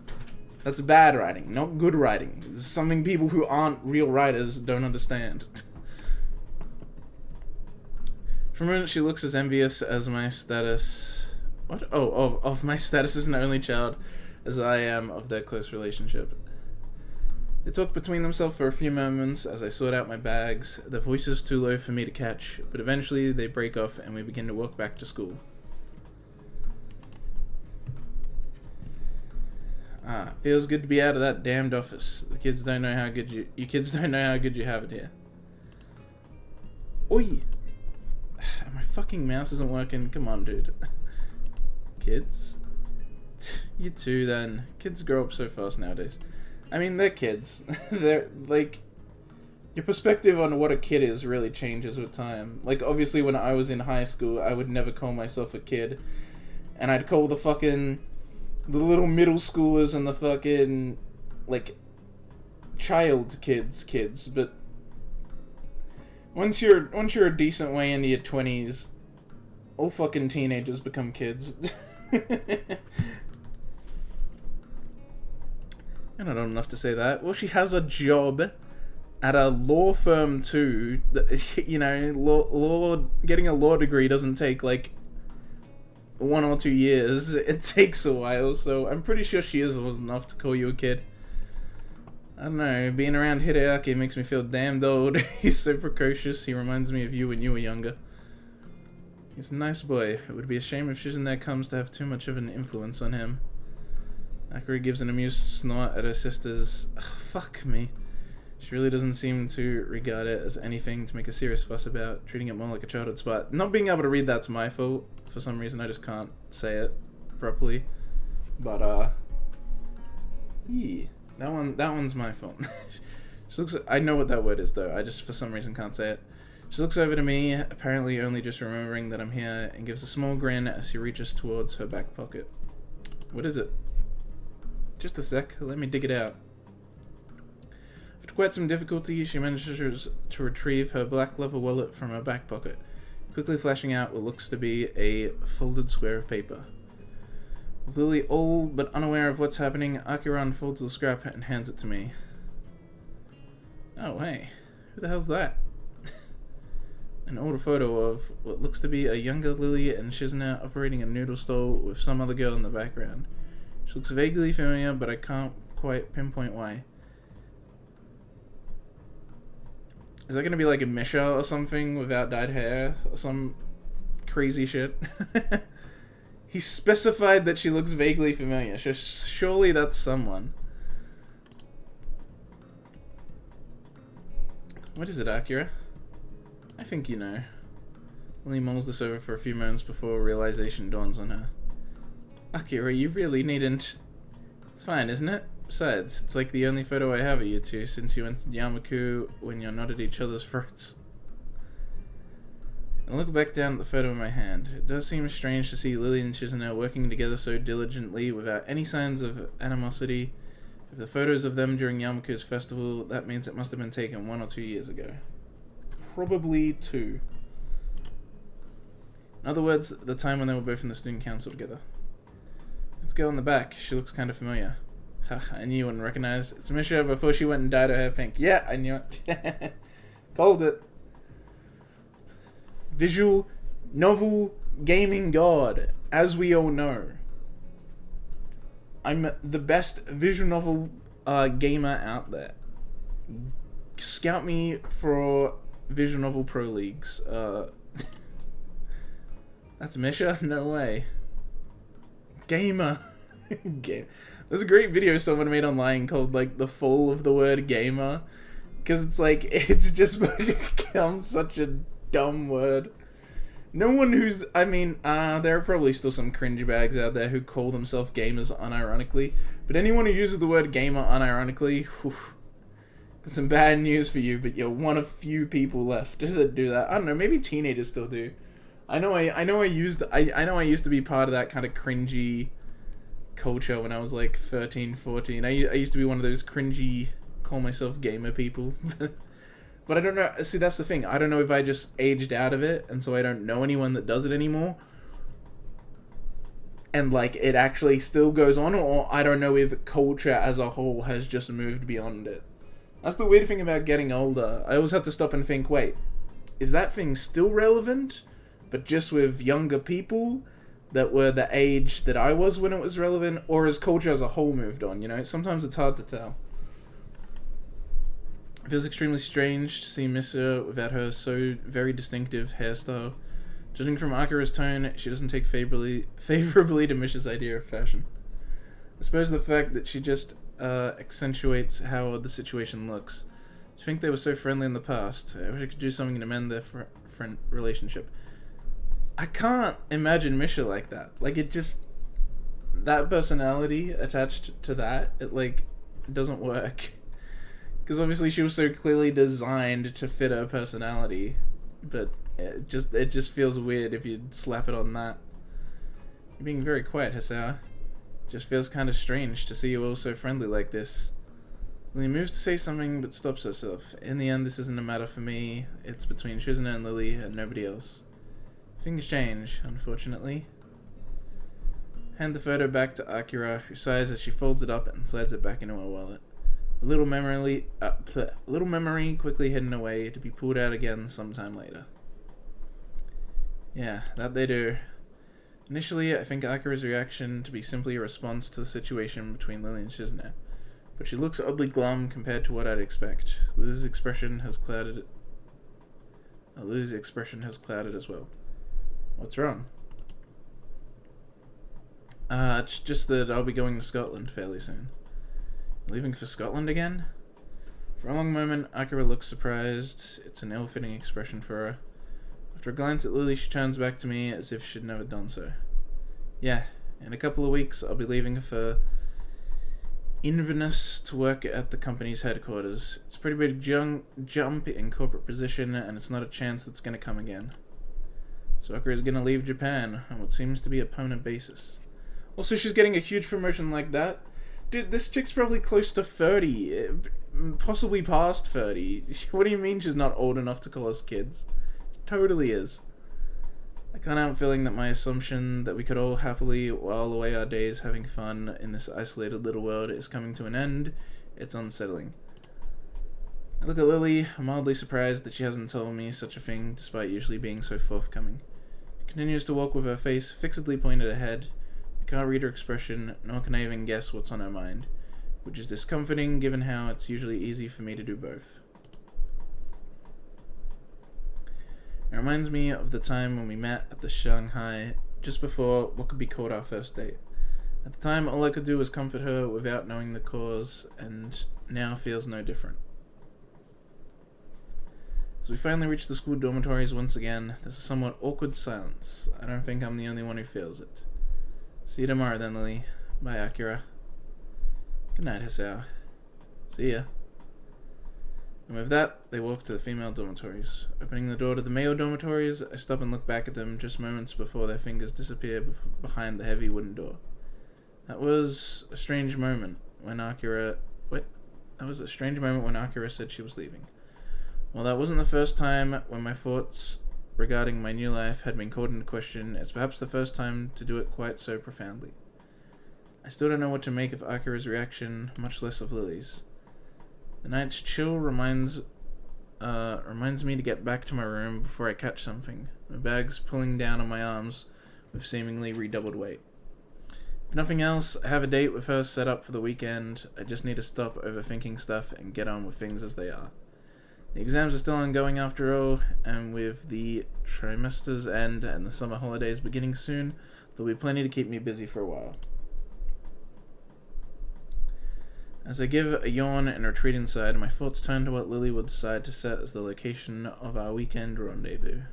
that's bad writing, not good writing. It's something people who aren't real writers don't understand. For a minute, she looks as envious as my status... what? Oh, of my status as an only child as I am of their close relationship. They talk between themselves for a few moments as I sort out my bags. Their voice is too low for me to catch, but eventually they break off and we begin to walk back to school. Feels good to be out of that damned office. The kids don't know how good you kids don't know how good you have it here. Oi! My fucking mouse isn't working. Come on, dude. Kids? You too, then. Kids grow up so fast nowadays. I mean, they're kids. They're, like... your perspective on what a kid is really changes with time. Like, obviously, when I was in high school, I would never call myself a kid. And I'd call the fucking... the little middle schoolers and the fucking... like... child kids. But... Once you're a decent way into your 20s, all fucking teenagers become kids. You're not old enough to say that. Well, she has a job at a law firm too. You know, law getting a law degree doesn't take like 1 or 2 years. It takes a while, so I'm pretty sure she is old enough to call you a kid. I don't know, being around Hideaki makes me feel damned old. He's so precocious, he reminds me of you when you were younger. He's a nice boy. It would be a shame if Shizen comes to have too much of an influence on him. Akari gives an amused snort at her sister's... ugh, fuck me. She really doesn't seem to regard it as anything to make a serious fuss about, treating it more like a childhood spot. Not being able to read that's my fault. For some reason I just can't say it properly. But, yeah. That one's my fault. She looks... I know what that word is, though. I just, for some reason, can't say it. She looks over to me, apparently only just remembering that I'm here, and gives a small grin as she reaches towards her back pocket. What is it? Just a sec. Let me dig it out. After quite some difficulty, she manages to retrieve her black leather wallet from her back pocket, quickly flashing out what looks to be a folded square of paper. With Lilly all but unaware of what's happening, Akira unfolds the scrap and hands it to me. Oh, hey. Who the hell's that? An older photo of what looks to be a younger Lilly and Shizuna operating a noodle stall with some other girl in the background. She looks vaguely familiar, but I can't quite pinpoint why. Is that gonna be like a Misha or something without dyed hair? Or some crazy shit? He specified that she looks vaguely familiar, so surely that's someone. What is it, Akira? I think you know. Lilly mulls this over for a few moments before realization dawns on her. Akira, you really needn't... It's fine, isn't it? Besides, it's like the only photo I have of you two since you went to Yamaku when you're not at each other's throats. I look back down at the photo in my hand. It does seem strange to see Lilly and Shizuna working together so diligently without any signs of animosity. If the photos of them during Yamaku's festival, that means it must have been taken 1 or 2 years ago. Probably 2. In other words, the time when they were both in the student council together. Let's go in the back. She looks kind of familiar. Ha, I knew you wouldn't recognize. It's Misha before she went and dyed her hair pink. Yeah, I knew it. Called it. Visual novel gaming god, as we all know. I'm the best visual novel gamer out there. Scout me for visual novel pro leagues. That's Misha? No way. Gamer. There's a great video someone made online called like the fall of the word gamer, because it's like it's just become such a dumb word. No one who's, I mean, there are probably still some cringe bags out there who call themselves gamers unironically, but anyone who uses the word gamer unironically, whew, got some bad news for you, but you're one of few people left that do that. I don't know, maybe teenagers still do. I know I used to be part of that kind of cringy culture when I was like 13, 14. I used to be one of those cringy, call myself gamer people. But I don't know. See, that's the thing. I don't know if I just aged out of it, and so I don't know anyone that does it anymore. And, like, it actually still goes on, or I don't know if culture as a whole has just moved beyond it. That's the weird thing about getting older. I always have to stop and think, wait, is that thing still relevant, but just with younger people that were the age that I was when it was relevant, or has culture as a whole moved on, you know? Sometimes it's hard to tell. It feels extremely strange to see Misa without her so very distinctive hairstyle. Judging from Akira's tone, she doesn't take favorably to Misha's idea of fashion. I suppose the fact that she just accentuates how the situation looks. I think they were so friendly in the past. I wish I could do something to mend their friend relationship. I can't imagine Misha like that. Like, it just... That personality attached to that, it, like, doesn't work. Because obviously she was so clearly designed to fit her personality, but it just feels weird if you slap it on that. You're being very quiet, Hisao. Just feels kind of strange to see you all so friendly like this. Lilly moves to say something, but stops herself. In the end, this isn't a matter for me. It's between Shizuna and Lilly and nobody else. Things change, unfortunately. Hand the photo back to Akira, who sighs as she folds it up and slides it back into her wallet. A little memory quickly hidden away to be pulled out again sometime later. Yeah, that they do. Initially, I think Akira's reaction to be simply a response to the situation between Lilly and Shizuna, but she looks oddly glum compared to what I'd expect. Liz's expression has clouded as well. What's wrong? It's just that I'll be going to Scotland fairly soon. Leaving for Scotland again? For a long moment, Akira looks surprised. It's an ill-fitting expression for her. After a glance at Lilly, she turns back to me as if she'd never done so. Yeah, in a couple of weeks, I'll be leaving for Inverness to work at the company's headquarters. It's a pretty big jump in corporate position, and it's not a chance that's going to come again. So Akira is going to leave Japan on what seems to be a permanent basis. Also, she's getting a huge promotion like that. Dude, this chick's probably close to 30, possibly past 30. What do you mean she's not old enough to call us kids? Totally is. I can't help feeling that my assumption that we could all happily while away our days having fun in this isolated little world is coming to an end. It's unsettling. I look at Lily, mildly surprised that she hasn't told me such a thing, despite usually being so forthcoming. She continues to walk with her face fixedly pointed ahead. I can't read her expression, nor can I even guess what's on her mind, which is discomforting given how it's usually easy for me to do both. It reminds me of the time when we met at the Shanghai, just before what could be called our first date. At the time, all I could do was comfort her without knowing the cause, and now feels no different. As we finally reach the school dormitories once again, there's a somewhat awkward silence. I don't think I'm the only one who feels it. See you tomorrow then, Lily. Bye, Akira. Good night, Hisao. See ya. And with that, they walk to the female dormitories. Opening the door to the male dormitories, I stop and look back at them just moments before their fingers disappear behind the heavy wooden door. That was a strange moment when Akira said she was leaving. While that wasn't the first time when my thoughts regarding my new life had been called into question, it's perhaps the first time to do it quite so profoundly. I still don't know what to make of Akira's reaction, much less of Lily's. The night's chill reminds me to get back to my room before I catch something, my bags pulling down on my arms with seemingly redoubled weight. If nothing else, I have a date with her set up for the weekend. I just need to stop overthinking stuff and get on with things as they are. The exams are still ongoing after all, and with the trimester's end and the summer holidays beginning soon, there'll be plenty to keep me busy for a while. As I give a yawn and retreat inside, my thoughts turn to what Lily would decide to set as the location of our weekend rendezvous.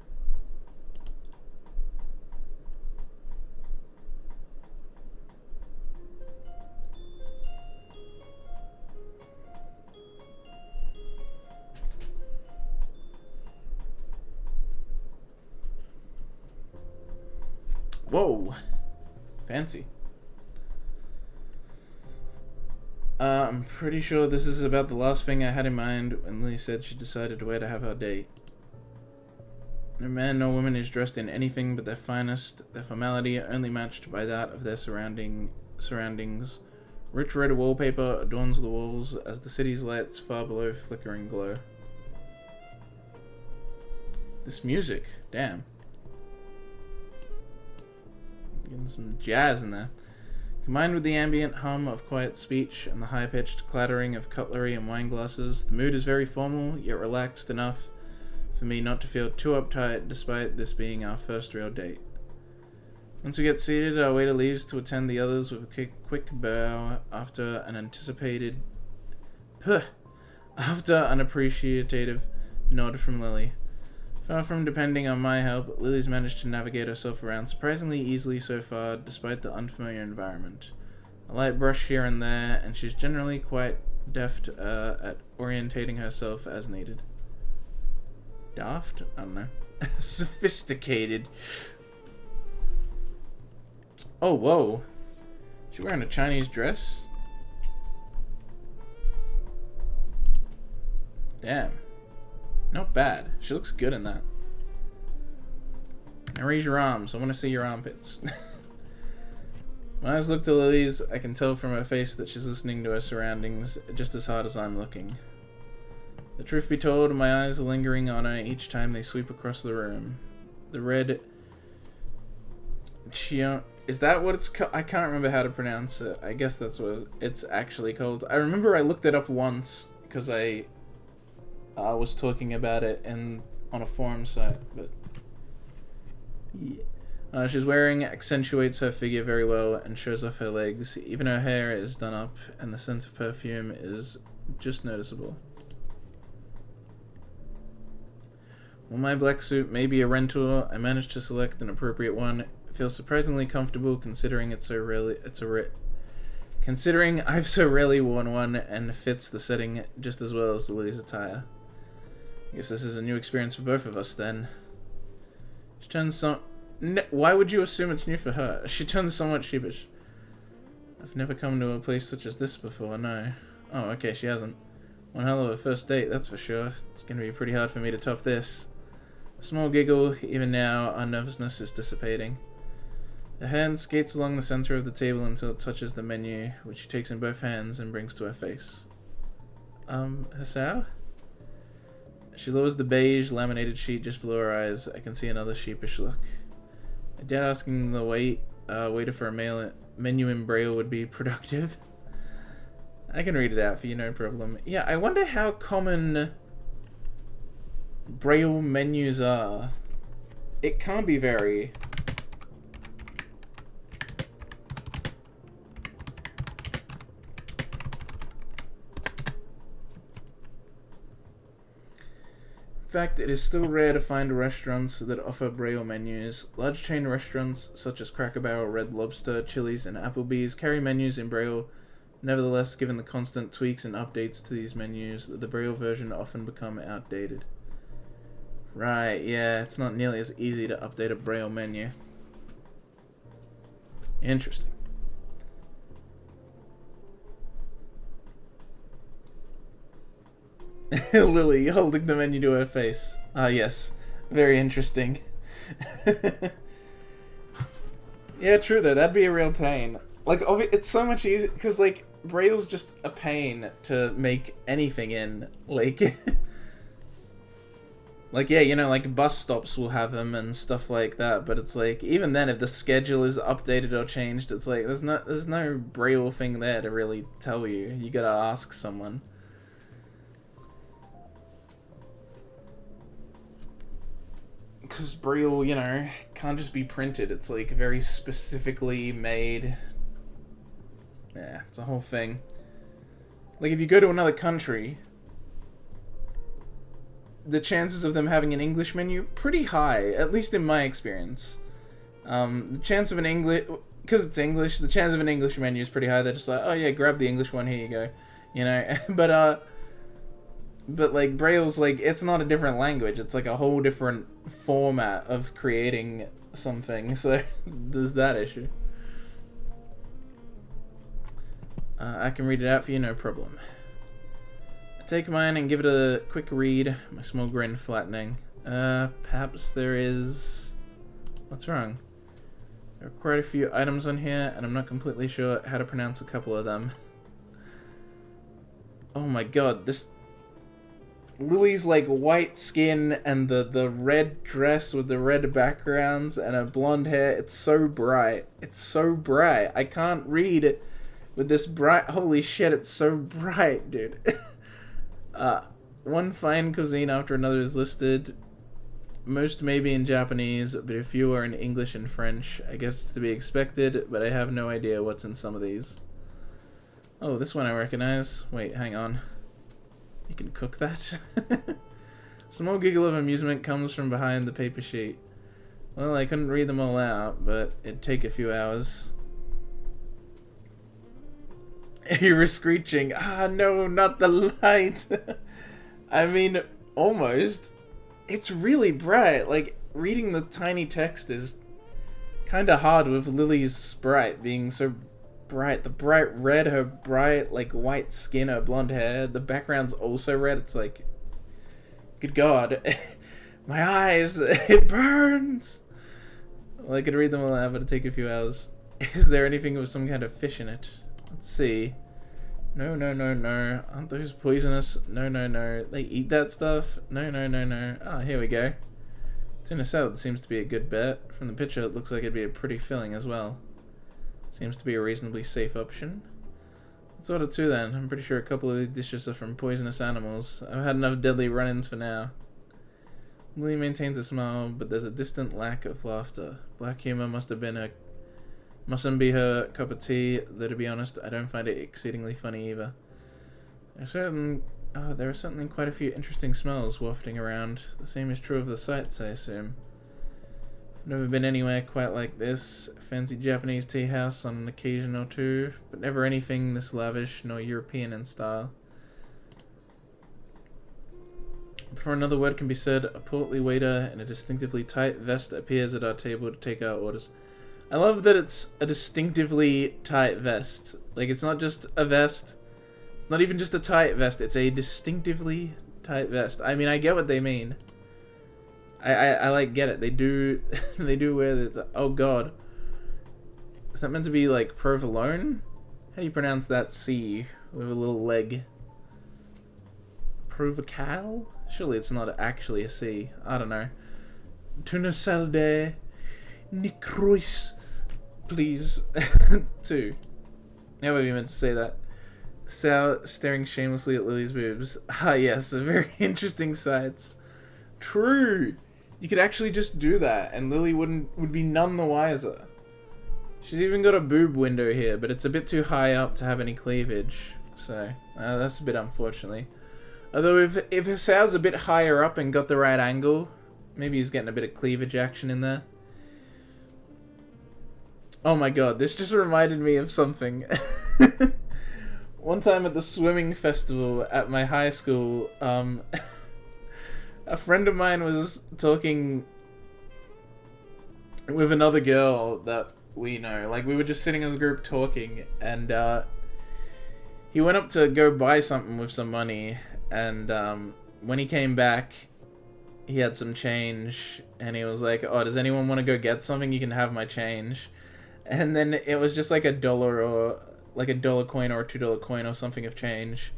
Whoa! Fancy. I'm pretty sure this is about the last thing I had in mind when Lily said she decided where to have our date. No man nor woman is dressed in anything but their finest, their formality only matched by that of their surroundings. Rich red wallpaper adorns the walls as the city's lights far below flicker and glow. This music, damn. Getting some jazz in there. Combined with the ambient hum of quiet speech and the high-pitched clattering of cutlery and wine glasses, the mood is very formal, yet relaxed enough for me not to feel too uptight despite this being our first real date. Once we get seated, our waiter leaves to attend the others with a quick bow after an appreciative nod from Lily. Far from depending on my help, Lily's managed to navigate herself around surprisingly easily so far, despite the unfamiliar environment. A light brush here and there, and she's generally quite deft at orientating herself as needed. Daft? I don't know. Sophisticated. Oh, whoa. She wearing a Chinese dress? Damn. Not bad. She looks good in that. Now raise your arms. I want to see your armpits. When I look to Lily's, I can tell from her face that she's listening to her surroundings just as hard as I'm looking. The truth be told, my eyes are lingering on her each time they sweep across the room. The red... Is that what it's called? I can't remember how to pronounce it. I guess that's what it's actually called. I remember I looked it up once because I was talking about it on a forum site, but yeah. She's wearing accentuates her figure very well and shows off her legs. Even her hair is done up, and the scent of perfume is just noticeable. While my black suit may be a rental, I managed to select an appropriate one. It feels surprisingly comfortable considering considering I've so rarely worn one and fits the setting just as well as Lily's attire. I guess this is a new experience for both of us, then. She turns why would you assume it's new for her? She turns somewhat sheepish. I've never come to a place such as this before, no. Oh, okay, she hasn't. One hell of a first date, that's for sure. It's gonna be pretty hard for me to top this. A small giggle. Even now, our nervousness is dissipating. Her hand skates along the center of the table until it touches the menu, which she takes in both hands and brings to her face. Hasao? She lowers the beige laminated sheet just below her eyes. I can see another sheepish look. I doubt asking the waiter for a menu in Braille would be productive. I can read it out for you, no problem. Yeah, I wonder how common Braille menus are. It can't be very. In fact, it is still rare to find restaurants that offer Braille menus. Large chain restaurants such as Cracker Barrel, Red Lobster, Chili's, and Applebee's carry menus in Braille. Nevertheless, given the constant tweaks and updates to these menus, the Braille version often become outdated. Right, yeah, it's not nearly as easy to update a Braille menu. Interesting. Lilly holding the menu to her face. Ah, yes. Very interesting. Yeah, true though. That'd be a real pain. Like, it's so much easier because, like, Braille's just a pain to make anything in. Like, like, yeah, you know, like bus stops will have them and stuff like that. But it's like, even then, if the schedule is updated or changed, it's like there's no Braille thing there to really tell you. You gotta ask someone. Because Braille, you know, can't just be printed. It's like very specifically made. Yeah, it's a whole thing. Like if you go to another country, the chances of them having an English menu, pretty high, at least in my experience. The chance of an English, because it's English, the chance of an English menu is pretty high. They're just like, oh yeah, grab the English one, here you go. You know, but like Braille's like, it's not a different language, it's like a whole different format of creating something, so there's that issue. I can read it out for you, no problem. I take mine and give it a quick read, my small grin flattening. Perhaps there is... What's wrong? There are quite a few items on here, and I'm not completely sure how to pronounce a couple of them. Oh my god, this... Lilly's like white skin and the red dress with the red backgrounds and her blonde hair, it's so bright. It's so bright. I can't read it with this bright. Holy shit, it's so bright, dude. One fine cuisine after another is listed. Most may be in Japanese, but a few are in English and French. I guess it's to be expected, but I have no idea what's in some of these. Oh, this one I recognize. Wait, hang on. You can cook that? Small giggle of amusement comes from behind the paper sheet. Well, I couldn't read them all out, but it'd take a few hours. You were screeching. Ah, no, not the light. I mean, almost. It's really bright. Like, reading the tiny text is kind of hard with Lilly's sprite being so bright. The bright red, her bright, like, white skin, her blonde hair. The background's also red. It's like, good God. My eyes, it burns. Well, I could read them all out, but it'd take a few hours. Is there anything with some kind of fish in it? Let's see. No, no, no, no. Aren't those poisonous? No, no, no. They eat that stuff? No, no, no, no. Ah, here we go. Tuna salad seems to be a good bet. From the picture, it looks like it'd be a pretty filling as well. Seems to be a reasonably safe option. Let's order two then. I'm pretty sure a couple of the dishes are from poisonous animals. I've had enough deadly run-ins for now. Lily maintains a smile, but there's a distant lack of laughter. Black humor mustn't be her cup of tea, though to be honest, I don't find it exceedingly funny either. There are certainly quite a few interesting smells wafting around. The same is true of the sights, I assume. I've never been anywhere quite like this. Fancy Japanese tea house on an occasion or two, but never anything this lavish nor European in style. Before another word can be said, a portly waiter in a distinctively tight vest appears at our table to take our orders. I love that it's a distinctively tight vest. Like, it's not just a vest. It's not even just a tight vest. It's a distinctively tight vest. I mean, I get what they mean. I like get it. They do they do wear the. Oh god, is that meant to be like provolone? How do you pronounce that C with a little leg? Provocal? Surely it's not actually a C. I don't know. Tuna salade, Nicrois, please. 2. How were you meant to say that? Sal staring shamelessly at Lily's boobs. Ah yes, a very interesting sights. True. You could actually just do that, and Lily would be none the wiser. She's even got a boob window here, but it's a bit too high up to have any cleavage, so that's a bit unfortunately. Although if Hasao's a bit higher up and got the right angle, maybe he's getting a bit of cleavage action in there. Oh my god, this just reminded me of something. One time at the swimming festival at my high school, a friend of mine was talking with another girl that we know. Like, we were just sitting as a group talking, and he went up to go buy something with some money, and when he came back, he had some change, and he was like, oh, does anyone want to go get something? You can have my change. And then it was just like $1 or like $1 coin or a $2 coin or something of change.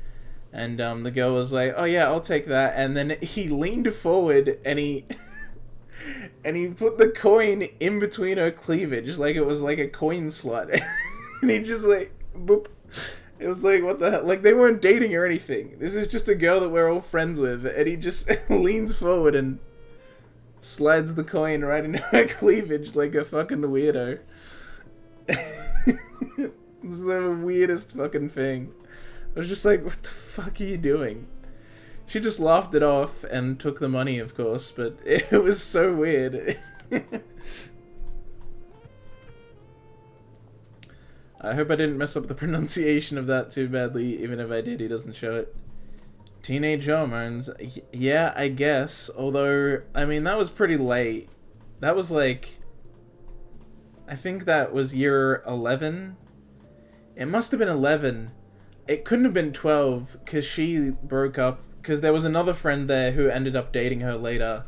And the girl was like, oh yeah, I'll take that. And then he leaned forward and he and he put the coin in between her cleavage, like it was like a coin slot. And he just like, boop. It was like, what the hell? Like, they weren't dating or anything. This is just a girl that we're all friends with. And he just leans forward and slides the coin right into her cleavage like a fucking weirdo. It's the weirdest fucking thing. I was just like, what the fuck are you doing? She just laughed it off and took the money, of course, but it was so weird. I hope I didn't mess up the pronunciation of that too badly. Even if I did, he doesn't show it. Teenage hormones. Yeah, I guess. Although, I mean, that was pretty late. That was like, I think that was year 11. It must have been 11. It couldn't have been 12, because she broke up, because there was another friend there who ended up dating her later,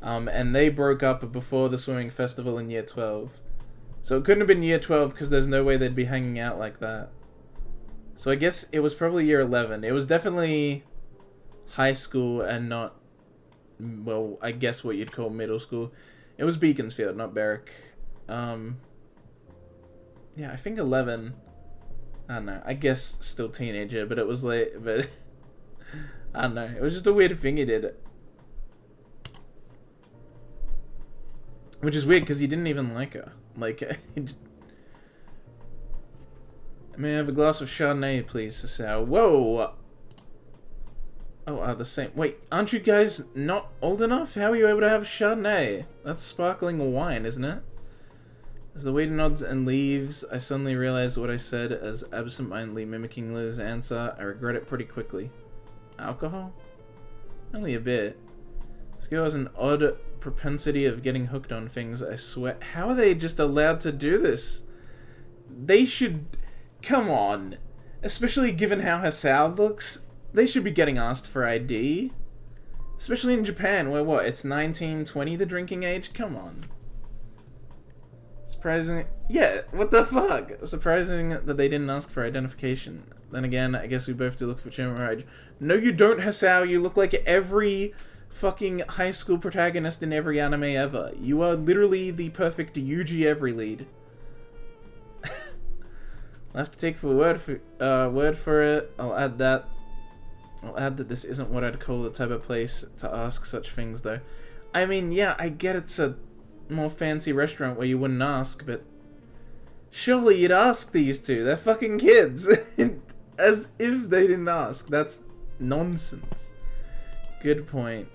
and they broke up before the swimming festival in year 12. So it couldn't have been year 12, because there's no way they'd be hanging out like that. So I guess it was probably year 11. It was definitely high school and not, well, I guess what you'd call middle school. It was Beaconsfield, not Berwick. Yeah, I think 11. I don't know. I guess still teenager, but it was like, but I don't know. It was just a weird thing he did. Which is weird because he didn't even like her. Like, may I have a glass of Chardonnay, please, Sasao? Whoa! Oh, the same. Wait, aren't you guys not old enough? How are you able to have Chardonnay? That's sparkling wine, isn't it? As the waiter nods and leaves, I suddenly realize what I said as absent-mindedly mimicking Liz's answer. I regret it pretty quickly. Alcohol? Only a bit. This girl has an odd propensity of getting hooked on things, I swear. How are they just allowed to do this? They should... Come on. Especially given how Hasao looks, they should be getting asked for ID. Especially in Japan, where what, it's 19, 20 the drinking age? Come on. Surprising... Yeah, what the fuck? Surprising that they didn't ask for identification. Then again, I guess we both do look for marriage. No, you don't, Hasao. You look like every fucking high school protagonist in every anime ever. You are literally the perfect Yuji every lead. I'll have to take for word for it. I'll add that this isn't what I'd call the type of place to ask such things, though. I mean, yeah, I get it's a more fancy restaurant where you wouldn't ask, but surely you'd ask these two. They're fucking kids. As if they didn't ask. That's nonsense. Good point.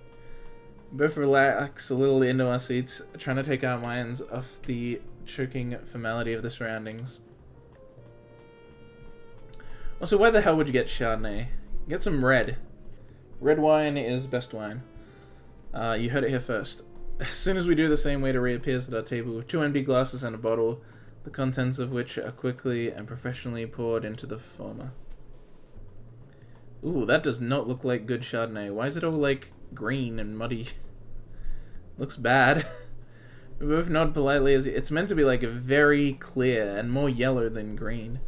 Both relax a little into our seats, trying to take our minds off the choking formality of the surroundings. Also, why the hell would you get Chardonnay? Get some red. Red wine is best wine. You heard it here first. As soon as we do, the same waiter reappears at our table with 2 empty glasses and a bottle, the contents of which are quickly and professionally poured into the former. Ooh, that does not look like good Chardonnay. Why is it all, like, green and muddy? Looks bad. We both nod politely as it's meant to be like very clear and more yellow than green.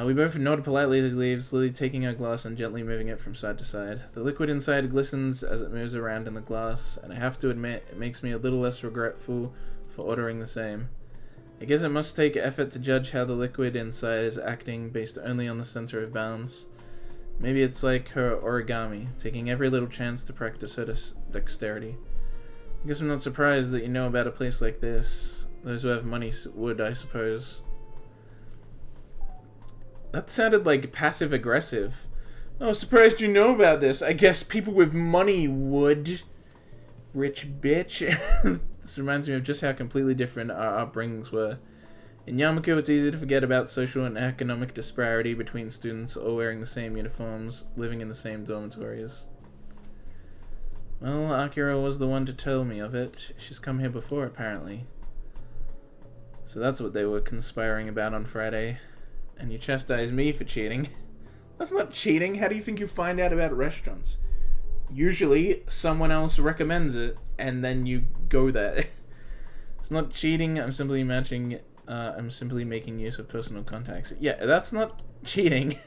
We both nod politely as he leaves, Lily taking her glass and gently moving it from side to side. The liquid inside glistens as it moves around in the glass, and I have to admit it makes me a little less regretful for ordering the same. I guess it must take effort to judge how the liquid inside is acting based only on the center of balance. Maybe it's like her origami, taking every little chance to practice her dexterity. I guess I'm not surprised that you know about a place like this. Those who have money would, I suppose. That sounded like passive-aggressive. Oh, surprised you know about this. I guess people with money would. Rich bitch. This reminds me of just how completely different our upbringings were. In Yamaku, it's easy to forget about social and economic disparity between students all wearing the same uniforms, living in the same dormitories. Well, Akira was the one to tell me of it. She's come here before, apparently. So that's what they were conspiring about on Friday. And you chastise me for cheating. That's not cheating. How do you think you find out about restaurants? Usually, someone else recommends it, and then you go there. It's not cheating. I'm simply making use of personal contacts. Yeah, that's not cheating.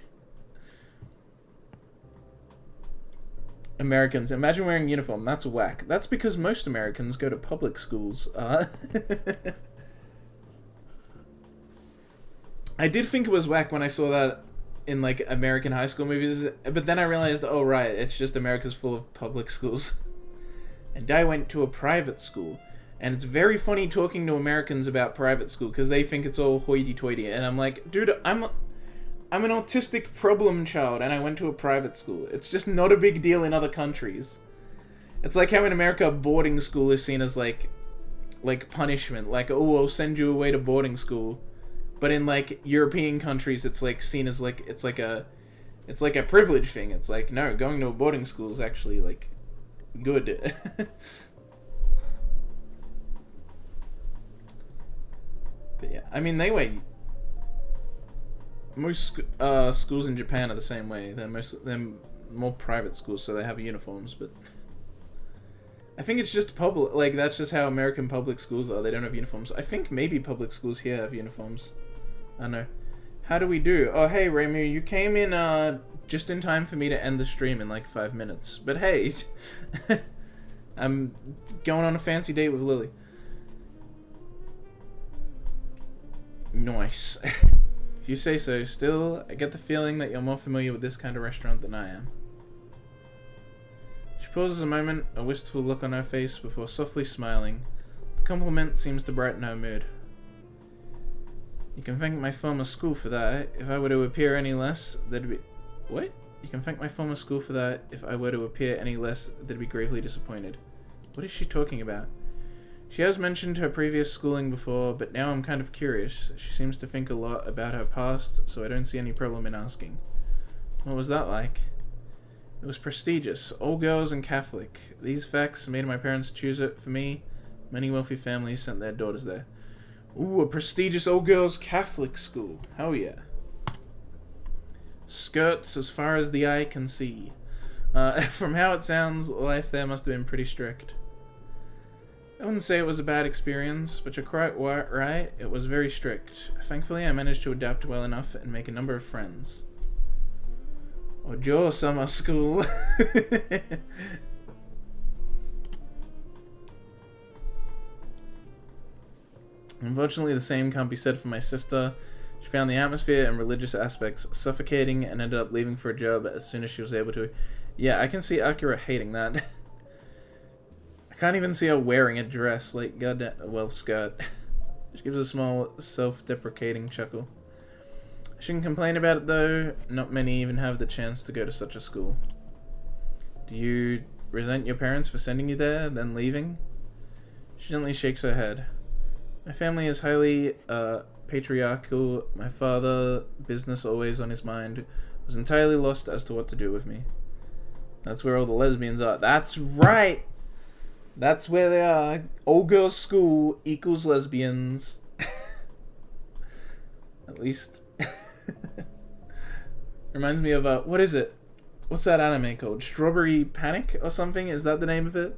Americans, imagine wearing a uniform. That's whack. That's because most Americans go to public schools. I did think it was whack when I saw that in, like, American high school movies, but then I realized, oh, right, it's just America's full of public schools. And I went to a private school, and it's very funny talking to Americans about private school, because they think it's all hoity-toity, and I'm like, dude, I'm an autistic problem child, and I went to a private school. It's just not a big deal in other countries. It's like how in America, boarding school is seen as, like punishment, like, oh, I'll send you away to boarding school. But in, like, European countries, it's, like, seen as, like, it's like a privilege thing. It's like, no, going to a boarding school is actually, like, good. But yeah, I mean, most schools in Japan are the same way. They're more private schools, so they have uniforms, but I think it's just public, like, that's just how American public schools are. They don't have uniforms. I think maybe public schools here have uniforms. I don't know. How do we do? Oh, hey, Ramu, you came in just in time for me to end the stream in like 5 minutes. But hey, I'm going on a fancy date with Lily. Nice. If you say so. Still, I get the feeling that you're more familiar with this kind of restaurant than I am. She pauses a moment, a wistful look on her face before softly smiling. The compliment seems to brighten her mood. You can thank my former school for that. If I were to appear any less, there'd be... What? You can thank my former school for that. If I were to appear any less, they'd be gravely disappointed. What is she talking about? She has mentioned her previous schooling before, but now I'm kind of curious. She seems to think a lot about her past, so I don't see any problem in asking. What was that like? It was prestigious, all girls and Catholic. These facts made my parents choose it for me. Many wealthy families sent their daughters there. Ooh, a prestigious all-girls Catholic school. Hell yeah. Skirts as far as the eye can see. From how it sounds, life there must have been pretty strict. I wouldn't say it was a bad experience, but you're quite right, it was very strict. Thankfully, I managed to adapt well enough and make a number of friends. Ojo summer school. Unfortunately, the same can't be said for my sister. She found the atmosphere and religious aspects suffocating and ended up leaving for a job as soon as she was able to. Yeah, I can see Akira hating that. I can't even see her wearing a dress, like, goddamn, well, skirt. She gives a small, self-deprecating chuckle. I shouldn't complain about it, though. Not many even have the chance to go to such a school. Do you resent your parents for sending you there, then leaving? She gently shakes her head. My family is highly patriarchal. My father, business always on his mind, was entirely lost as to what to do with me. That's where all the lesbians are. That's right! That's where they are. All girls school equals lesbians. At least. Reminds me of, what is it? What's that anime called? Strawberry Panic or something? Is that the name of it?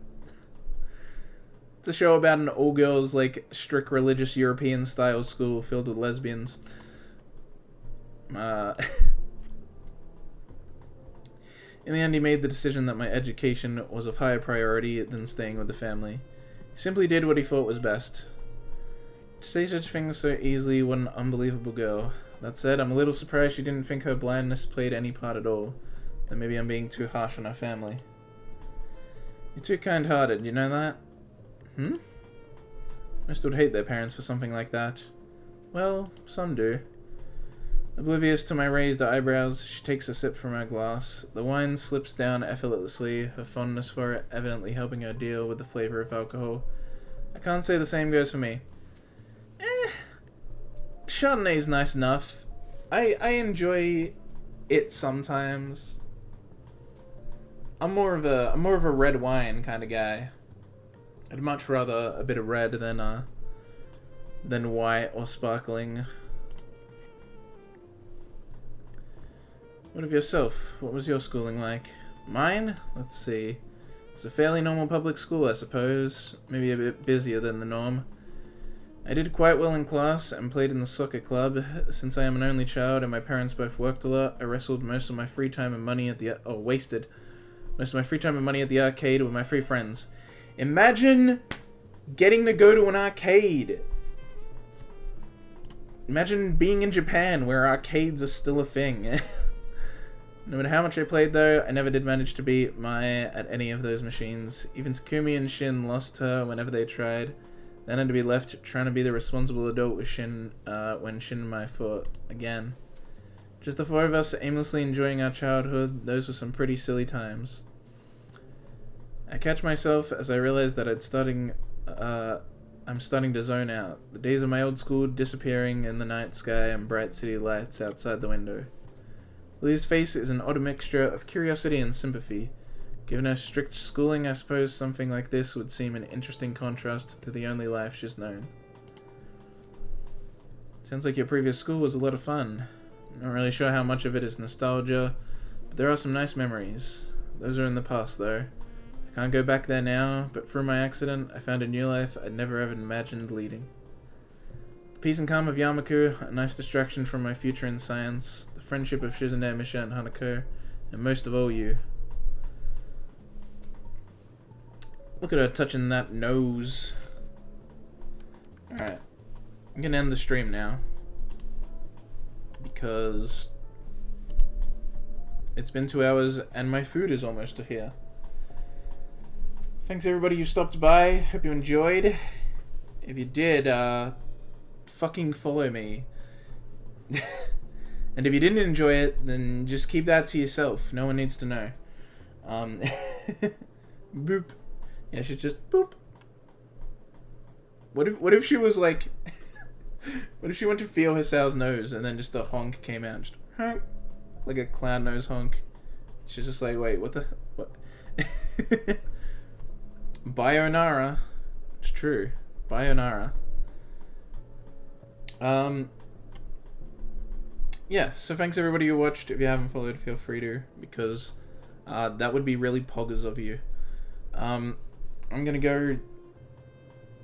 It's a show about an all-girls, like, strict religious European-style school filled with lesbians. In the end, he made the decision that my education was of higher priority than staying with the family. He simply did what he thought was best. To say such things so easily, what an unbelievable girl. That said, I'm a little surprised she didn't think her blindness played any part at all. Then maybe I'm being too harsh on her family. You're too kind-hearted, you know that? Most would hate their parents for something like that. Well, some do. Oblivious to my raised eyebrows, she takes a sip from her glass. The wine slips down effortlessly, her fondness for it evidently helping her deal with the flavor of alcohol. I can't say the same goes for me. Chardonnay's nice enough. I enjoy it sometimes. I'm more of a red wine kind of guy. I'd much rather a bit of red than white or sparkling. What of yourself? What was your schooling like? Mine? Let's see. It was a fairly normal public school, I suppose. Maybe a bit busier than the norm. I did quite well in class and played in the soccer club. Since I am an only child and my parents both worked a lot, I wrestled most of my free time and money at the wasted most of my free time and money at the arcade with my three friends. Imagine getting to go to an arcade. Imagine being in Japan where arcades are still a thing. No matter how much I played though, I never did manage to beat Mai at any of those machines. Even Takumi and Shin lost her whenever they tried. Then I had to be left trying to be the responsible adult with Shin when Shin and Mai fought again. Just the four of us aimlessly enjoying our childhood. Those were some pretty silly times. I catch myself as I realize that I'm starting to zone out. The days of my old school disappearing in the night sky and bright city lights outside the window. Lily's face is an odd mixture of curiosity and sympathy. Given her strict schooling, I suppose something like this would seem an interesting contrast to the only life she's known. Sounds like your previous school was a lot of fun. Not really sure how much of it is nostalgia, but there are some nice memories. Those are in the past, though. I can't go back there now, but through my accident, I found a new life I'd never ever imagined leading. The peace and calm of Yamaku, a nice distraction from my future in science, the friendship of Shizune, Misha, and Hanako, and most of all you. Look at her touching that nose. Alright. I'm gonna end the stream now. Because it's been 2 hours and my food is almost here. Thanks everybody who stopped by. Hope you enjoyed. If you did, fucking follow me. And if you didn't enjoy it, then just keep that to yourself. No one needs to know. Boop. Yeah, she's just boop. What if she was like what if she went to feel her sow's nose and then just a honk came out, just honk, like a clown nose honk. She's just like, wait, what? Bayonara. It's true. Bayonara. Yeah, so thanks everybody who watched. If you haven't followed, feel free to, because that would be really poggers of you. I'm gonna go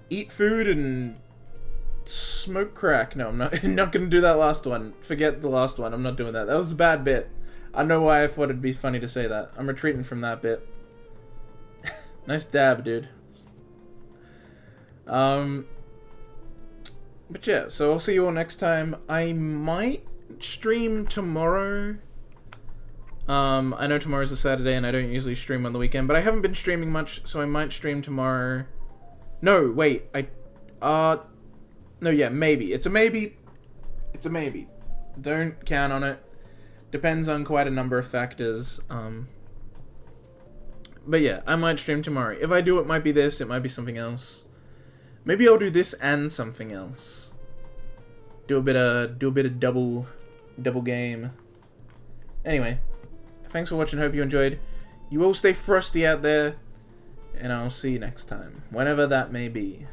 eat food and smoke crack. No, I'm not gonna do that last one. Forget the last one. I'm not doing that. That was a bad bit. I don't know why I thought it'd be funny to say that. I'm retreating from that bit. Nice dab, dude. But yeah, so I'll see you all next time. I might stream tomorrow. I know tomorrow's a Saturday and I don't usually stream on the weekend, but I haven't been streaming much, so I might stream tomorrow. No, wait, no, yeah, maybe. It's a maybe. It's a maybe. Don't count on it. Depends on quite a number of factors. But yeah, I might stream tomorrow. If I do, it might be this, it might be something else. Maybe I'll do this and something else. Do a bit of double game. Anyway, thanks for watching. Hope you enjoyed. You all stay frosty out there, and I'll see you next time, whenever that may be.